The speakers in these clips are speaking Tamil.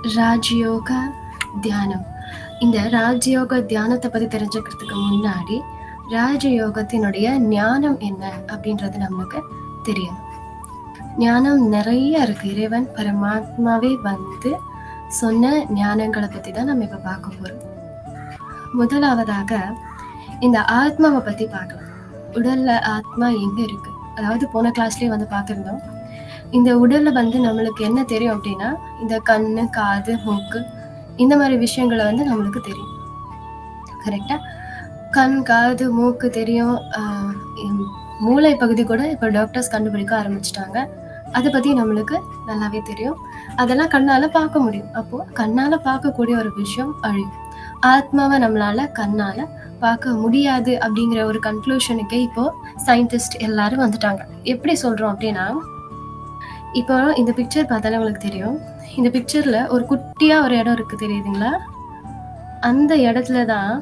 ராஜயோக தியானம். இந்த ராஜயோக தியானத்தை பற்றி தெரிஞ்சுக்கிறதுக்கு முன்னாடி ராஜயோகத்தினுடைய ஞானம் என்ன அப்படின்றது நம்மளுக்கு தெரியணும். ஞானம் நிறைய இருக்கு. இறைவன் பரமாத்மாவே வந்து சொன்ன ஞானங்களை பற்றி தான் நம்ம இப்போ பார்க்க போகிறோம். முதலாவதாக இந்த ஆத்மாவை பற்றி பார்க்கலாம். உடல்ல ஆத்மா எங்கே இருக்கு? அதாவது போன கிளாஸ்லேயே வந்து பார்த்துருந்தோம். இந்த உடல்ல வந்து நம்மளுக்கு என்ன தெரியும் அப்படின்னா, இந்த கண்ணு, காது, மூக்கு இந்த மாதிரி விஷயங்களை வந்து நம்மளுக்கு தெரியும். கரெக்டா? கண், காது, மூக்கு தெரியும். மூளை பகுதி கூட இப்போ டாக்டர்ஸ் கண்டுபிடிக்க ஆரம்பிச்சிட்டாங்க. அதை பற்றி நம்மளுக்கு நல்லாவே தெரியும். அதெல்லாம் கண்ணால் பார்க்க முடியும். அப்போது கண்ணால் பார்க்கக்கூடிய ஒரு விஷயம் அழியும். ஆத்மாவை நம்மளால் கண்ணால் பார்க்க முடியாது அப்படிங்கிற ஒரு கன்க்ளூஷனுக்கே இப்போது சயின்டிஸ்ட் எல்லாரும் வந்துட்டாங்க. எப்படி சொல்கிறோம் அப்படின்னா, இப்போ இந்த பிக்சர் பார்த்தாலே உங்களுக்கு தெரியும். இந்த பிக்சரில் ஒரு குட்டியாக ஒரு இடம் இருக்குது, தெரியுதுங்களா? அந்த இடத்துல தான்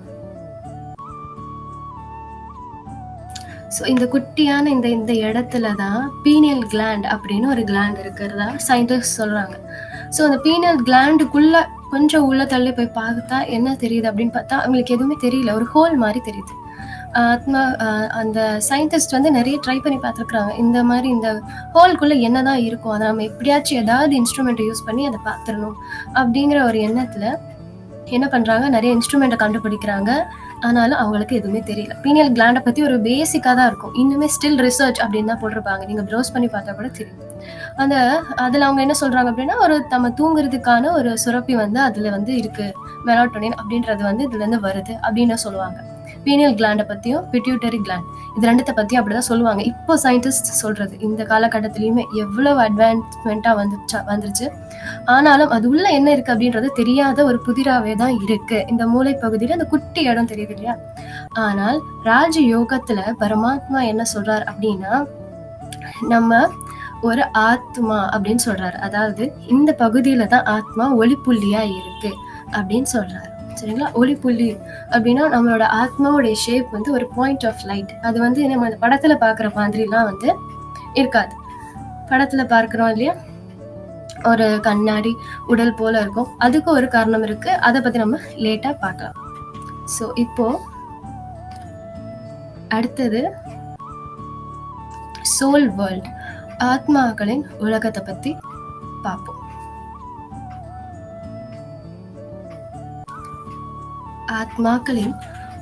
ஸோ இந்த குட்டியான இந்த இடத்துல தான் பீனியல் கிளாண்ட் அப்படின்னு ஒரு கிளாண்ட் இருக்கிறதா சயின்டிஸ்ட் சொல்கிறாங்க. ஸோ அந்த பீனியல் கிளாண்டுக்குள்ளே கொஞ்சம் உள்ள தள்ளி போய் பார்த்தா என்ன தெரியுது அப்படின்னு பார்த்தா அவங்களுக்கு எதுவுமே தெரியல. ஒரு ஹோல் மாதிரி தெரியுது. ஆத்மா அந்த சயின்டிஸ்ட் வந்து நிறைய ட்ரை பண்ணி பார்த்துருக்குறாங்க. இந்த மாதிரி இந்த ஹோல்குள்ளே என்ன தான் இருக்கும், அதை நம்ம எப்படியாச்சும் ஏதாவது இன்ஸ்ட்ருமெண்ட்டை யூஸ் பண்ணி அதை பார்த்துடணும் அப்படிங்கிற ஒரு எண்ணத்தில் என்ன பண்ணுறாங்க, நிறைய இன்ஸ்ட்ருமெண்ட்டை கண்டுபிடிக்கிறாங்க. ஆனாலும் அவங்களுக்கு எதுவுமே தெரியல. பீனியல் கிளாண்டை பற்றி ஒரு பேசிக்காக தான் இருக்கும். இன்னுமே ஸ்டில் ரிசர்ச் அப்படின்னு தான் போட்டிருப்பாங்க. நீங்கள் ப்ரௌஸ் பண்ணி பார்த்தா கூட தெரியும். அதில் அவங்க என்ன சொல்கிறாங்க அப்படின்னா, ஒரு நம்ம தூங்குறதுக்கான ஒரு சுரப்பி வந்து அதில் வந்து இருக்குது, மெலாட்டோனின் அப்படின்றது வந்து இதுலேருந்து வருது அப்படின்னு சொல்லுவாங்க. பீனியல் கிளாண்டை பற்றியும் பிட்யூட்டரி கிளாண்ட் இது ரெண்டுத்தை பற்றியும் அப்படி தான் சொல்லுவாங்க. இப்போ சயின்டிஸ்ட் சொல்கிறது இந்த காலகட்டத்துலேயுமே எவ்வளோ அட்வான்ஸ்மெண்ட்டாக வந்துருச்சு. ஆனாலும் அது உள்ள என்ன இருக்குது அப்படின்றது தெரியாத ஒரு புதிராகவே தான் இருக்குது. இந்த மூளை பகுதியில் அந்த குட்டி இடம் தெரியுது இல்லையா? ஆனால் ராஜ யோகத்தில் பரமாத்மா என்ன சொல்கிறார் அப்படின்னா, நம்ம ஒரு ஆத்மா அப்படின்னு சொல்கிறார். அதாவது இந்த பகுதியில் தான் ஆத்மா ஒளிப்புள்ளியாக இருக்குது அப்படின்னு சொல்கிறார். சரிங்களா? ஒளிப்புள்ளி அப்படின்னா நம்மளோட ஆத்மாவோடைய ஷேப் வந்து ஒரு பாயிண்ட் ஆஃப் லைட். அது வந்து நம்ம அந்த படத்தில் பார்க்குற மாதிரிலாம் வந்து இருக்காது. படத்தில் பார்க்குறோம் இல்லையா, ஒரு கண்ணாடி உடல் போல இருக்கும். அதுக்கு ஒரு காரணம் இருக்கு. அதை பற்றி நம்ம லேட்டாக பார்க்கலாம். ஸோ இப்போ அடுத்தது சோல் வேர்ல்ட், ஆத்மாக்களின் உலகத்தை பற்றி பார்ப்போம். ஆத்மாக்களின்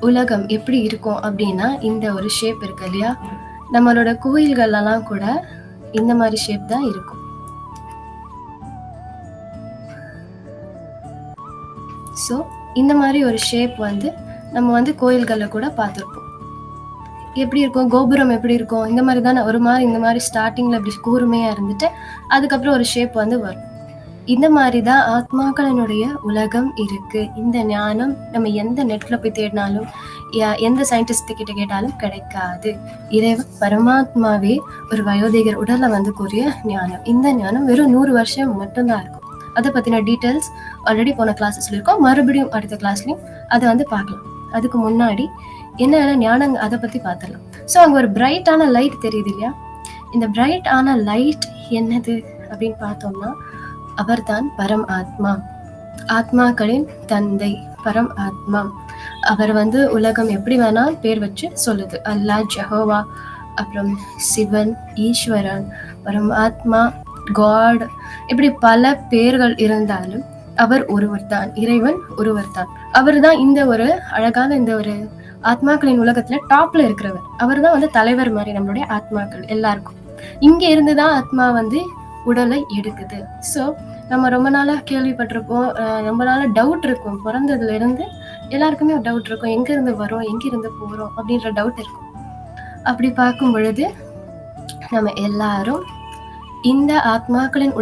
உலகம் எப்படி இருக்கும் அப்படின்னா, இந்த ஒரு ஷேப் இருக்கு இல்லையா? நம்மளோட கோயில்கள்லாம் கூட இந்த மாதிரி ஷேப் தான் இருக்கும். ஸோ இந்த மாதிரி ஒரு ஷேப் வந்து நம்ம வந்து கோயில்களில் கூட பார்த்துருப்போம். எப்படி இருக்கும், கோபுரம் எப்படி இருக்கும், இந்த மாதிரி தானே ஒரு மாதிரி இந்த மாதிரி ஸ்டார்டிங்கில் இப்படி கூர்மையாக இருந்துட்டு அதுக்கப்புறம் ஒரு ஷேப் வந்து வரும். இந்த மாதிரி தான் ஆத்மாக்களினுடைய உலகம் இருக்கு. இந்த ஞானம் நம்ம எந்த நெட்ல போய் தேடினாலும் எந்த சயின்டிஸ்ட் கிட்ட கேட்டாலும் கிடைக்காது. இறைவன் பரமாத்மாவே ஒரு வயோதிகர் உடல்ல வந்து கூறிய ஞானம். இந்த ஞானம் வெறும் 100 வருஷம் மட்டும்தான் இருக்கும். அதை பத்தின டீட்டெயில்ஸ் ஆல்ரெடி போன கிளாஸஸ்ல இருக்கும். மறுபடியும் அடுத்த கிளாஸ்லயும் அதை வந்து பார்க்கலாம். அதுக்கு முன்னாடி என்னென்ன ஞானம் அதை பத்தி பார்த்துடலாம். ஸோ அங்க ஒரு பிரைட்டான லைட் தெரியுது இல்லையா? இந்த பிரைட் ஆன லைட் என்னது அப்படின்னு பார்த்தோம்னா, அவர்தான் பரம் ஆத்மா, ஆத்மாக்களின் தந்தை, பரம் ஆத்மா. அவர் வந்து உலகம் எப்படி வேணா பேர் வச்சு சொல்லுது. அல்லாஹ், ஜெஹோவா, அப்புறம் சிவன், ஈஸ்வரன், பரம் ஆத்மா, காட், இப்படி பல பேர்கள் இருந்தாலும் அவர் ஒருவர் தான், இறைவன் ஒருவர் தான். அவர் தான் இந்த ஒரு அழகான இந்த ஒரு ஆத்மாக்களின் உலகத்துல டாப்ல இருக்கிறவர். அவர் தான் வந்து தலைவர் மாதிரி நம்மளுடைய ஆத்மாக்கள் எல்லாருக்கும். இங்க இருந்துதான் ஆத்மா வந்து உடலை எடுக்குது. ஸோ நம்ம ரொம்ப நாளாக கேள்விப்பட்டிருப்போம், ரொம்ப நாளாக டவுட் இருக்கும். பிறந்ததுல இருந்து எல்லாருக்குமே ஒரு டவுட் இருக்கும், எங்கேருந்து வரோம், எங்கேருந்து போகிறோம் அப்படின்ற டவுட் இருக்கும். அப்படி பார்க்கும் பொழுது நம்ம எல்லாரும் இந்த ஆத்மாக்களின்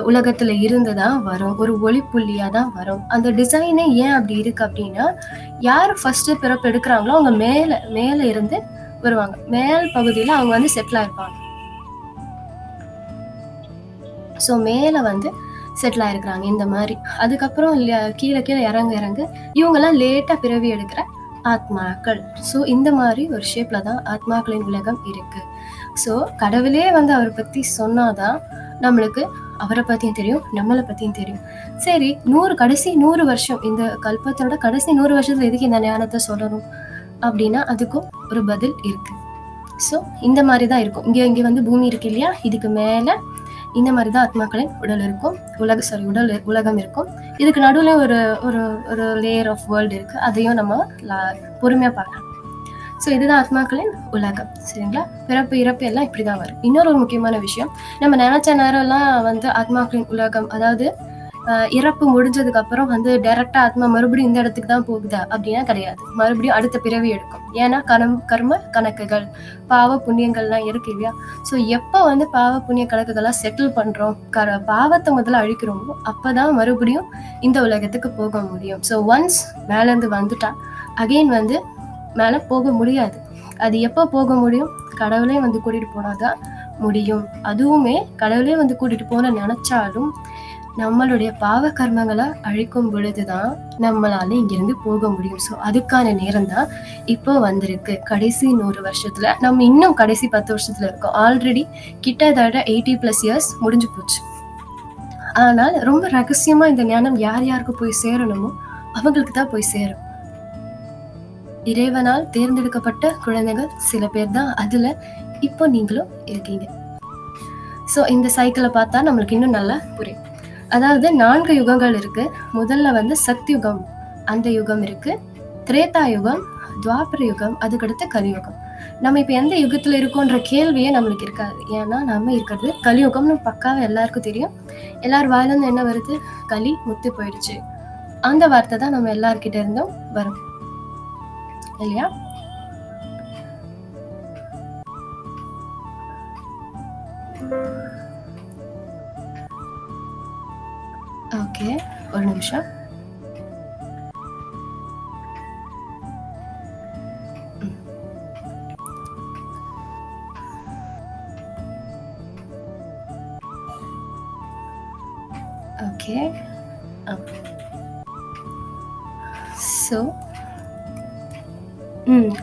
உலகத்துல இருந்து தான் வரும். ஒரு ஒளிப்புள்ளியா தான் வரும். அந்த டிசைனே ஏன் அப்படி இருக்கு அப்படின்னா, யார் ஃபர்ஸ்ட் பிறப்பு எடுக்கிறாங்களோ அவங்க மேல இருந்து வருவாங்க. மேல் பகுதியில அவங்க வந்து செட்டில் ஆயிருப்பாங்க. ஸோ மேலே வந்து செட்டில் ஆயிருக்கிறாங்க இந்த மாதிரி. அதுக்கப்புறம் கீழே இறங்க இவங்கெல்லாம் லேட்டாக பிறவி எடுக்கிற ஆத்மாக்கள். ஸோ இந்த மாதிரி ஒரு ஷேப்பில் தான் ஆத்மாக்களின் உலகம் இருக்குது. ஸோ கடவுளே வந்து அவரை பற்றி சொன்னாதான் நம்மளுக்கு அவரை பத்தியும் தெரியும், நம்மளை பத்தியும் தெரியும். சரி, கடைசி 100 வருஷம், இந்த கல்பத்தோட கடைசி 100 வருஷத்துல எதுக்கு இந்த ஞானத்தை சொல்லணும் அப்படின்னா அதுக்கும் ஒரு பதில் இருக்கு. ஸோ இந்த மாதிரி தான் இருக்கும். இங்கே வந்து பூமி இருக்கு இல்லையா, இதுக்கு மேலே இந்த மாதிரி தான் ஆத்மாக்களின் உடல் இருக்கும், உலகம் இருக்கும். இதுக்கு நடுவில் ஒரு ஒரு ஒரு லேயர் ஆஃப் வேர்ல்டு இருக்கு, அதையும் நம்ம பொறுமையாக பார்க்கலாம். ஸோ இதுதான் ஆத்மாக்களின் உலகம். சரிங்களா? பிறப்பு இறப்பு எல்லாம் இப்படி தான் வரும். இன்னொரு ஒரு முக்கியமான விஷயம், நம்ம நினைச்ச நேரம்லாம் வந்து ஆத்மாக்களின் உலகம், அதாவது இறப்பு முடிஞ்சதுக்கு அப்புறம் வந்து டைரக்டா ஆத்மா மறுபடியும் இந்த இடத்துக்கு தான் போகுதா அப்படின்னா கிடையாது. மறுபடியும் அடுத்த பிறவி எடுக்கும். ஏன்னா கர்ம கணக்குகள், பாவ புண்ணியங்கள்லாம் இருக்கு இல்லையா. ஸோ எப்போ வந்து பாவ புண்ணிய கணக்குகள்லாம் செட்டில் பண்றோம், பாவத்தை முதல்ல அழிக்கிறோமோ அப்பதான் மறுபடியும் இந்த உலகத்துக்கு போக முடியும். ஸோ ஒன்ஸ் மேலேருந்து வந்துட்டா அகெயின் வந்து மேலே போக முடியாது. அது எப்போ போக முடியும்? கடவுளே வந்து கூட்டிட்டு போனாதான் முடியும். அதுவுமே கடவுளே வந்து கூட்டிட்டு போன நினைச்சாலும் நம்மளுடைய பாவ கர்மங்களை அழிக்கும் பொழுதுதான் நம்மளால இங்கிருந்து போக முடியும். ஸோ அதுக்கான நேரம் தான் இப்போ வந்திருக்கு. கடைசி 100 வருஷத்துல நம்ம இன்னும் கடைசி 10 வருஷத்துல இருக்கோம். ஆல்ரெடி கிட்டத்தட்ட 80+ இயர்ஸ் முடிஞ்சு போச்சு. ஆனால் ரொம்ப ரகசியமா இந்த ஞானம் யார் யாருக்கு போய் சேரணுமோ அவங்களுக்கு தான் போய் சேரும். இறைவனால் தேர்ந்தெடுக்கப்பட்ட குழந்தைகள் சில பேர் தான் அதுல இப்போ நீங்களும் இருக்கீங்க. ஸோ இந்த சைக்கிளை பார்த்தா நம்மளுக்கு இன்னும் நல்லா புரியும். அதாவது 4 யுகங்கள் இருக்கு. முதல்ல வந்து சத்யுகம், அந்த யுகம் இருக்கு. திரேதா யுகம், துவாபர யுகம், அதுக்கடுத்து கலியுகம். நம்ம இப்ப எந்த யுகத்துல இருக்கோன்ற கேள்வியே நம்மளுக்கு இருக்காது. ஏன்னா நம்ம இருக்கிறது கலியுகம்னு பக்காவா எல்லாருக்கும் தெரியும். எல்லாரும் வாயிலிருந்து என்ன வருது? கலி முத்தி போயிடுச்சு. அந்த வார்த்தை தான் நம்ம எல்லார்கிட்ட இருந்தும் வரும் இல்லையா? ஓகே, ஒரு நிமிஷம். ஓகே, ஸோ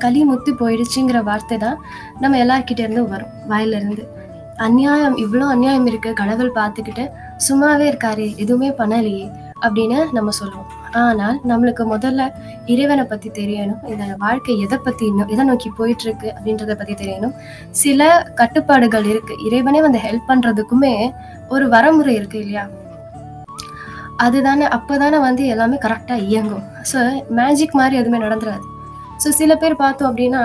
களி முத்தி போயிடுச்சுங்கிற வார்த்தை தான் நம்ம எல்லார்கிட்ட இருந்து வரும், வாயிலிருந்து. அநியாயம், இவ்வளோ அநியாயம் இருக்கு, கடவுள் பார்த்துக்கிட்டு சும்மாவே இருக்காரு, எதுவுமே பண்ணலையே அப்படின்னு நம்ம சொல்லுவோம். ஆனால் நம்மளுக்கு முதல்ல இறைவனை பத்தி தெரியணும், இந்த வாழ்க்கை எதை நோக்கி போயிட்டு இருக்கு அப்படின்றத பத்தி தெரியணும். சில கட்டுப்பாடுகள் இருக்கு. இறைவனே வந்து ஹெல்ப் பண்றதுக்குமே ஒரு வரமுறை இருக்கு இல்லையா? அதுதானே, அப்பதானே வந்து எல்லாமே கரெக்டா இயங்கும். ஸோ மேஜிக் மாதிரி எதுவுமே நடந்துடாது. ஸோ சில பேர் பார்த்தோம் அப்படின்னா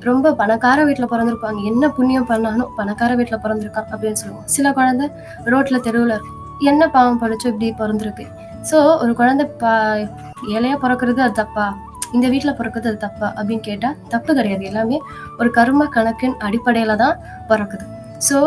ரொம்ப பணக்கார வீட்டில் பிறந்திருப்பாங்க, என்ன புண்ணியம் பண்ணாலும் பணக்கார வீட்டில் பிறந்திருக்கான் அப்படின்னு சொல்லுவோம். சில குழந்தை ரோட்ல தெருவில் இருக்கும், என்ன பாவம் படிச்சோ இப்படி பிறந்திருக்கு. ஸோ ஒரு குழந்தை ஏழையா பிறக்கிறது அது தப்பா, இந்த வீட்டில் பிறக்கிறது அது தப்பா அப்படின்னு கேட்டால் தப்பு கிடையாது. எல்லாமே ஒரு கர்ம கணக்கின் அடிப்படையில தான் பிறக்குது. ஸோ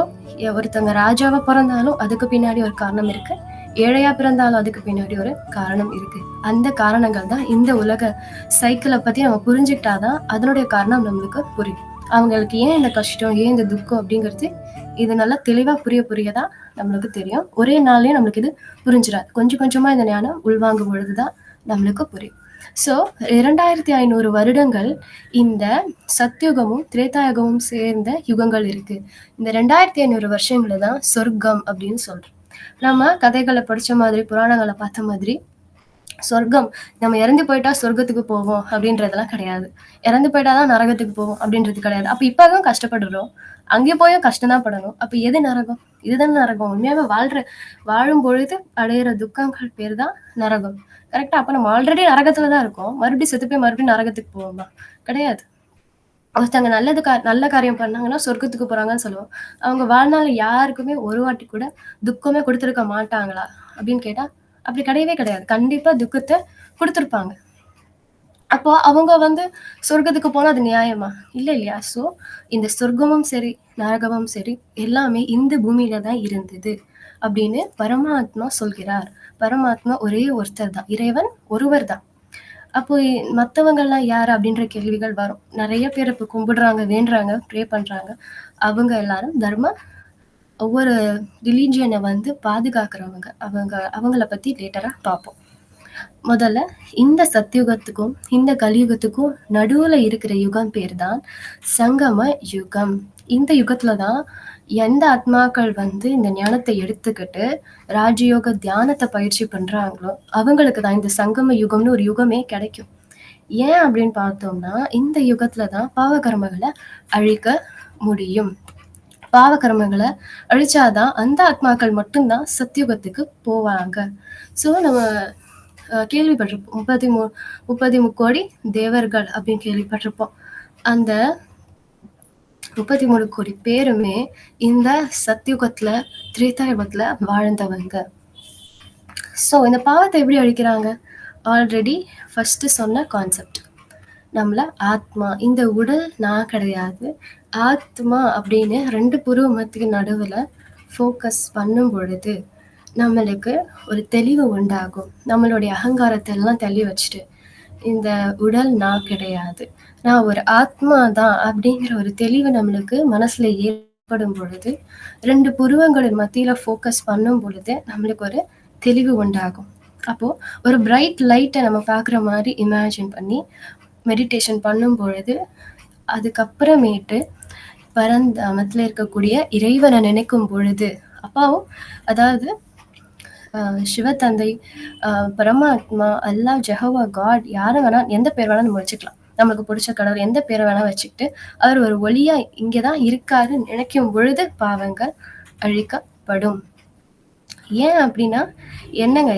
ஒருத்தவங்க ராஜாவா பிறந்தாலும் அதுக்கு பின்னாடி ஒரு காரணம் இருக்கு, ஏழையா பிறந்தாலும் அதுக்கு பின்னாடி ஒரு காரணம் இருக்கு. அந்த காரணங்கள் தான் இந்த உலக சைக்கிளை பத்தி நம்ம புரிஞ்சுக்கிட்டாதான் அதனுடைய காரணம் நம்மளுக்கு புரியும். அவங்களுக்கு ஏன் இந்த கஷ்டம், ஏன் இந்த துக்கம் அப்படிங்கிறது இது நல்லா தெளிவா புரியதான் நம்மளுக்கு தெரியும். ஒரே நாள்லயே நம்மளுக்கு இது புரிஞ்சிடாது. கொஞ்சம் கொஞ்சமா இந்த ஞானம் உள்வாங்கும் பொழுதுதான் நம்மளுக்கு புரியும். ஸோ 2500 வருடங்கள் இந்த சத்யுகமும் திரேதாயுகமும் சேர்ந்த யுகங்கள் இருக்கு. இந்த 2500 வருஷங்களை தான் சொர்க்கம் அப்படின்னு சொல்றோம். நம்ம கதைகளை படிச்ச மாதிரி, புராணங்களை பார்த்த மாதிரி சொர்க்கம், நம்ம இறந்து போயிட்டா சொர்க்கத்துக்கு போவோம் அப்படின்றதெல்லாம் கிடையாது. இறந்து போயிட்டாதான் நரகத்துக்கு போவோம் அப்படின்றது கிடையாது. அப்ப இப்பவும் கஷ்டப்படுறோம், அங்கே போயும் கஷ்டம் தான் படணும். அப்ப எது நரகம்? இதுதானே நரகம். உண்மையாவே வாழும் பொழுது அடையிற துக்கங்கள் பேர் தான் நரகம். கரெக்டா? அப்ப நம்ம ஆல்ரெடி நரகத்துலதான் இருக்கோம், மறுபடியும் செத்து போய் மறுபடியும் நரகத்துக்கு போவோமா? கிடையாது. ஒருத்தவங்க நல்ல காரியம் பண்ணாங்கன்னா சொர்க்கத்துக்கு போறாங்கன்னு சொல்லுவோம். அவங்க வாழ்நாள் யாருக்குமே ஒரு வாட்டி கூட துக்கமே கொடுத்துருக்க மாட்டாங்களா அப்படின்னு கேட்டா அப்படி கிடையவே கிடையாது. கண்டிப்பா துக்கத்தை கொடுத்துருப்பாங்க. அப்போ அவங்க வந்து சொர்க்கத்துக்கு போனா அது நியாயமா? இல்ல இல்லையா? ஸோ இந்த சொர்க்கமும் சரி நரகமும் சரி எல்லாமே இந்த பூமியில தான் இருந்தது அப்படின்னு பரமாத்மா சொல்கிறார். பரமாத்மா ஒரே ஒருத்தர் தான், இறைவன் ஒருவர் தான். அப்போ மற்றவங்கள்லாம் யார் அப்படின்ற கேள்விகள் வரும். நிறைய பேர் இப்போ கும்பிடுறாங்க, வேண்டுறாங்க, ப்ரே பண்றாங்க. அவங்க எல்லாரும் ஒவ்வொரு ரிலீஜியனை வந்து பாதுகாக்கிறவங்க. அவங்கள பத்தி லேட்டரா பார்ப்போம். முதல்ல இந்த சத்யுகத்துக்கும் இந்த கலியுகத்துக்கும் நடுவுல இருக்கிற யுகம் பேர் தான் சங்கம யுகம். இந்த யுகத்துல தான் எந்த ஆத்மாக்கள் வந்து இந்த ஞானத்தை எடுத்துக்கிட்டு ராஜயோக தியானத்தை பயிற்சி பண்றாங்களோ, அவங்களுக்கு தான் இந்த சங்கம யுகம்னு ஒரு யுகமே கிடைக்கும். ஏன் அப்படின்னு பார்த்தோம்னா, இந்த யுகத்துல தான் பாவ கர்மங்கள அழிக்க முடியும். பாவ கர்மங்கள அழிச்சாதான் அந்த ஆத்மாக்கள் மட்டும் தான் சத்யுகத்துக்கு போவாங்க. ஸோ நம்ம கேள்விப்பட்டிருப்போம். 33 கோடி தேவர்கள் அப்படின்னு கேள்விப்பட்டிருப்போம். அந்த 33 கோடி பேருமே இந்த சத்யுகத்துல, திரேதாயுகத்துல வாழ்ந்தவங்க. ஸோ இந்த பாவத்தை எப்படி அழிக்கிறாங்க? ஆல்ரெடி ஃபர்ஸ்ட் சொன்ன கான்செப்ட். நம்மள ஆத்மா, இந்த உடல் நான் கிடையாது. ஆத்மா அப்படின்னு 2 புருவமத்துக்கு நடுவுல ஃபோக்கஸ் பண்ணும் பொழுது, நம்மளுக்கு ஒரு தெளிவு உண்டாகும். நம்மளுடைய அகங்காரத்தை எல்லாம் தள்ளி வச்சுட்டு, இந்த உடல் நான் கிடையாது. நான் ஒரு ஆத்மா தான் அப்படிங்கிற ஒரு தெளிவு நம்மளுக்கு மனசுல ஏற்படும் பொழுது, 2 புருவங்களின் மத்தியில ஃபோக்கஸ் பண்ணும் பொழுது, நம்மளுக்கு ஒரு தெளிவு உண்டாகும். அப்போ ஒரு பிரைட் லைட்ட நம்ம பார்க்குற மாரி இமேஜின் பண்ணி மெடிடேஷன் பண்ணும் பொழுது, அதுக்கப்புறமேட்டு பரந்தாமத்துல இருக்கக்கூடிய இறைவனை நினைக்கும் பொழுது, அப்பாவும் அதாவது சிவத்தந்தை, பரமாத்மா, அல்லாஹ், ஜெகோவா, காட் யார வேணா எந்த பேர் வேணா நம்ம வச்சுக்கலாம். நமக்கு பிடிச்ச கடவுள் எந்த பேரை வேணா வச்சுக்கிட்டு, அவர் ஒரு ஒளியா இங்கே தான் இருக்காருன்னு நினைக்கும் பொழுது பாவங்கள் அழிக்கப்படும். ஏன் அப்படின்னா, என்னங்க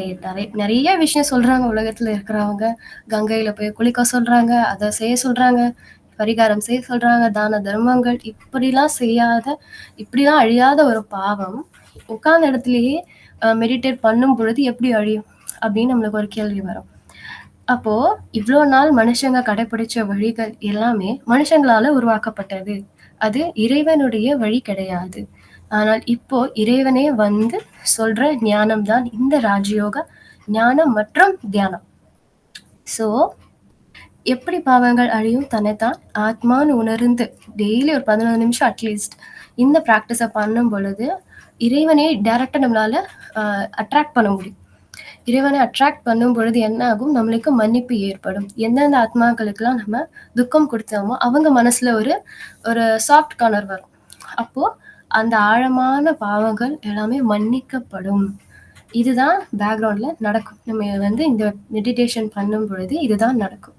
நிறைய விஷயம் சொல்றாங்க உலகத்துல இருக்கிறவங்க. கங்கையில போய் குளிக்க சொல்றாங்க, அதை செய்ய சொல்றாங்க, பரிகாரம் செய்ய சொல்றாங்க, தான தர்மங்கள் இப்படிலாம் செய்யாத, இப்படிலாம் அழியாத ஒரு பாவம் உட்கார்ந்த இடத்துலயே மெடிடேட் பண்ணும் பொழுது எப்படி அழியும் அப்படின்னு நம்மளுக்கு ஒரு கேள்வி வரும். அப்போ இவ்வளோ நாள் மனுஷங்க கடைபிடிச்ச வழிகள் எல்லாமே மனுஷங்களால உருவாக்கப்பட்டது. அது இறைவனுடைய வழி கிடையாது. ஆனால் இப்போ இறைவனே வந்து சொல்ற ஞானம் தான் இந்த ராஜயோக ஞானம் மற்றும் தியானம். ஸோ எப்படி பாவங்கள் அழியும்? தன்னைத்தான் ஆத்மான்னு உணர்ந்து டெய்லி ஒரு 11 நிமிஷம் அட்லீஸ்ட் இந்த ப்ராக்டிஸை பண்ணும் பொழுது இறைவனே டைரக்டா நம்மளால அட்ராக்ட் பண்ண முடியும். இறைவனை அட்ராக்ட் பண்ணும் பொழுது என்ன ஆகும்? நம்மளுக்கு மன்னிப்பு ஏற்படும். எந்தெந்த ஆத்மாக்களுக்கெல்லாம் நம்ம துக்கம் கொடுத்தோமோ அவங்க மனசுல ஒரு ஒரு சாஃப்ட் கார்னர் வரும். அப்போ அந்த ஆழமான பாவங்கள் எல்லாமே மன்னிக்கப்படும். இதுதான் பேக்ரவுண்ட்ல நடக்கும். நம்ம வந்து இந்த மெடிடேஷன் பண்ணும் பொழுது இதுதான் நடக்கும்.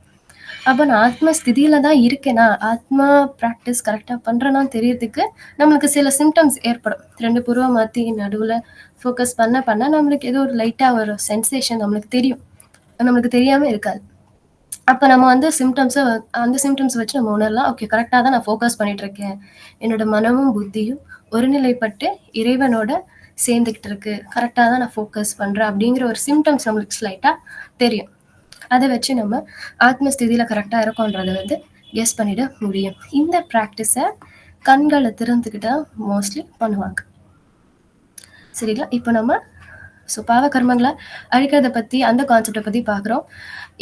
அப்போ நான் ஆத்ம ஸ்திதியில தான் இருக்கேனா, ஆத்மா ப்ராக்டிஸ் கரெக்டா பண்றேனான்னு தெரியறதுக்கு நம்மளுக்கு சில சிம்டம்ஸ் ஏற்படும். 2 புருவ மத்திய நடுவுல ஃபோக்கஸ் பண்ண நம்மளுக்கு ஏதோ ஒரு லைட்டா ஒரு சென்சேஷன் நம்மளுக்கு தெரியும். நம்மளுக்கு தெரியாம இருக்காது. அப்ப நம்ம வந்து அந்த சிம்டம்ஸ் வச்சு நம்ம உணரலாம். ஓகே, கரெக்டா தான் நான் ஃபோக்கஸ் பண்ணிட்டு இருக்கேன். என்னோட மனமும் புத்தியும் ஒருநிலைப்பட்டு இறைவனோட சேர்ந்துகிட்டு இருக்கு. கரெக்டா தான் நான் ஃபோக்கஸ் பண்றேன் அப்படிங்கிற ஒரு சிம்டம்ஸ் நம்மளுக்கு ஸ்லைட்டா தெரியும். அதை வச்சு நம்ம ஆத்ம ஸ்திதியில கரெக்டா இருக்கோன்றதை வந்து கெஸ் பண்ணிட முடியும். இந்த ப்ராக்டிஸை கண்களை திறந்துக்கிட்டா மோஸ்ட்லி பண்ணுவாங்க. சரிங்களா? இப்போ நம்ம பாவ கர்மங்களை அழிக்கிறத பத்தி அந்த கான்செப்டை பத்தி பார்க்குறோம்.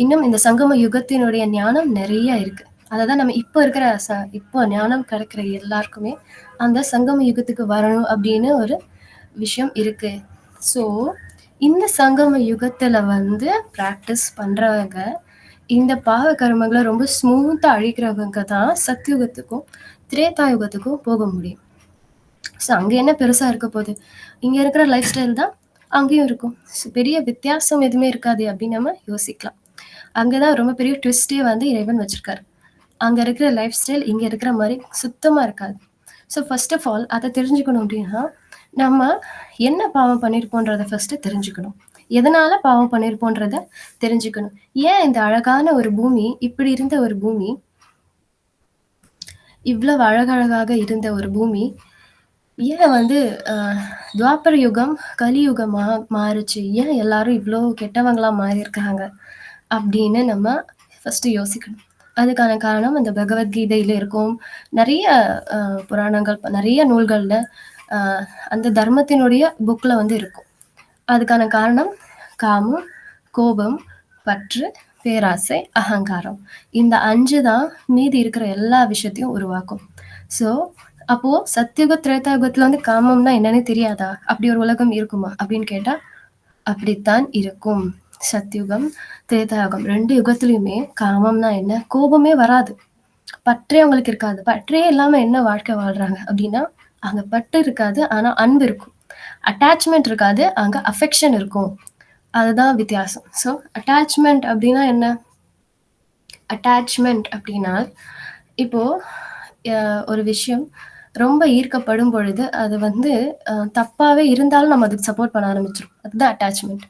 இன்னும் இந்த சங்கம யுகத்தினுடைய ஞானம் நிறைய இருக்கு. அதை தான் நம்ம இப்போ இருக்கிற இப்போ ஞானம் கிடைக்கிற எல்லாருக்குமே அந்த சங்கம யுகத்துக்கு வரணும் அப்படின்னு ஒரு விஷயம் இருக்கு. ஸோ இந்த சங்கம யுகத்துல வந்து ப்ராக்டிஸ் பண்றவங்க இந்த பாவ கர்மங்களை ரொம்ப ஸ்மூத்தா அழிக்கிறவங்க தான் சத்யுகத்துக்கும் திரேதாயுகத்துக்கும் போக முடியும். ஸோ அங்க என்ன பெருசா இருக்க போகுது? இங்க இருக்கிற லைஃப் ஸ்டைல் தான் அங்கேயும் இருக்கும். ஸோ பெரிய வித்தியாசம் எதுவுமே இருக்காது அப்படின்னு நம்ம யோசிக்கலாம். அங்கதான் ரொம்ப பெரிய ட்விஸ்டே வந்து இறைவன் வச்சிருக்காரு. அங்க இருக்கிற லைஃப் ஸ்டைல் இங்க இருக்கிற மாதிரி சுத்தமா இருக்காது. ஸோ ஃபர்ஸ்ட் ஆஃப் ஆல் அதை தெரிஞ்சுக்கணும் அப்படின்னா நம்ம என்ன பாவம் பண்ணியிருப்போன்றத ஃபர்ஸ்ட் தெரிஞ்சுக்கணும். எதனால பாவம் பண்ணியிருப்போன்றத தெரிஞ்சுக்கணும். ஏன் இந்த அழகான ஒரு பூமி, இப்படி இருந்த ஒரு பூமி, இவ்வளவு அழகழகாக இருந்த ஒரு பூமி ஏன் வந்து துவாபர யுகம் கலியுகமா மாறுச்சு? ஏன் எல்லாரும் இவ்வளோ கெட்டவங்களா மாறி இருக்காங்க அப்படின்னு நம்ம ஃபர்ஸ்ட் யோசிக்கணும். அதுக்கான காரணம் அந்த பகவத்கீதையில இருக்கும். நிறைய புராணங்கள், நிறைய நூல்கள்ல அந்த தர்மத்தினுடைய புக்ல வந்து இருக்கும். அதுக்கான காரணம் காமம், கோபம், பற்று, பேராசை, அகங்காரம். இந்த 5 தான் மீதி இருக்கிற எல்லா விஷயத்தையும் உருவாக்கும். ஸோ அப்போ சத்தியுக திரேதாயுகத்துல வந்து காமம்னா என்னன்னு தெரியாதா? அப்படி ஒரு உலகம் இருக்குமா அப்படின்னு கேட்டா அப்படித்தான் இருக்கும். சத்யுகம், திரேதாயுகம் 2 யுகத்திலயுமே காமம்னா என்ன, கோபமே வராது, பற்றே அவங்களுக்கு இருக்காது. பற்றே இல்லாம என்ன வாழ்க்கை வாழ்றாங்க அப்படின்னா அங்க பற்று இருக்காது. ஆனா அன்பு இருக்கும். அட்டாச்மென்ட் இருக்காது. அங்க அஃபெக்ஷன் இருக்கும். அதுதான் வித்தியாசம். ஸோ அட்டாச்மென்ட் அப்டின்னா என்ன? அட்டாச்மென்ட் அப்டின்னா, இப்போ அ ஒரு விஷயம் ரொம்ப ஈர்க்கப்படும் பொழுது, அது வந்து தப்பாவே இருந்தாலும் நம்ம அதுக்கு சப்போர்ட் பண்ண ஆரம்பிச்சுருவோம். அதுதான் அட்டாச்மென்ட்.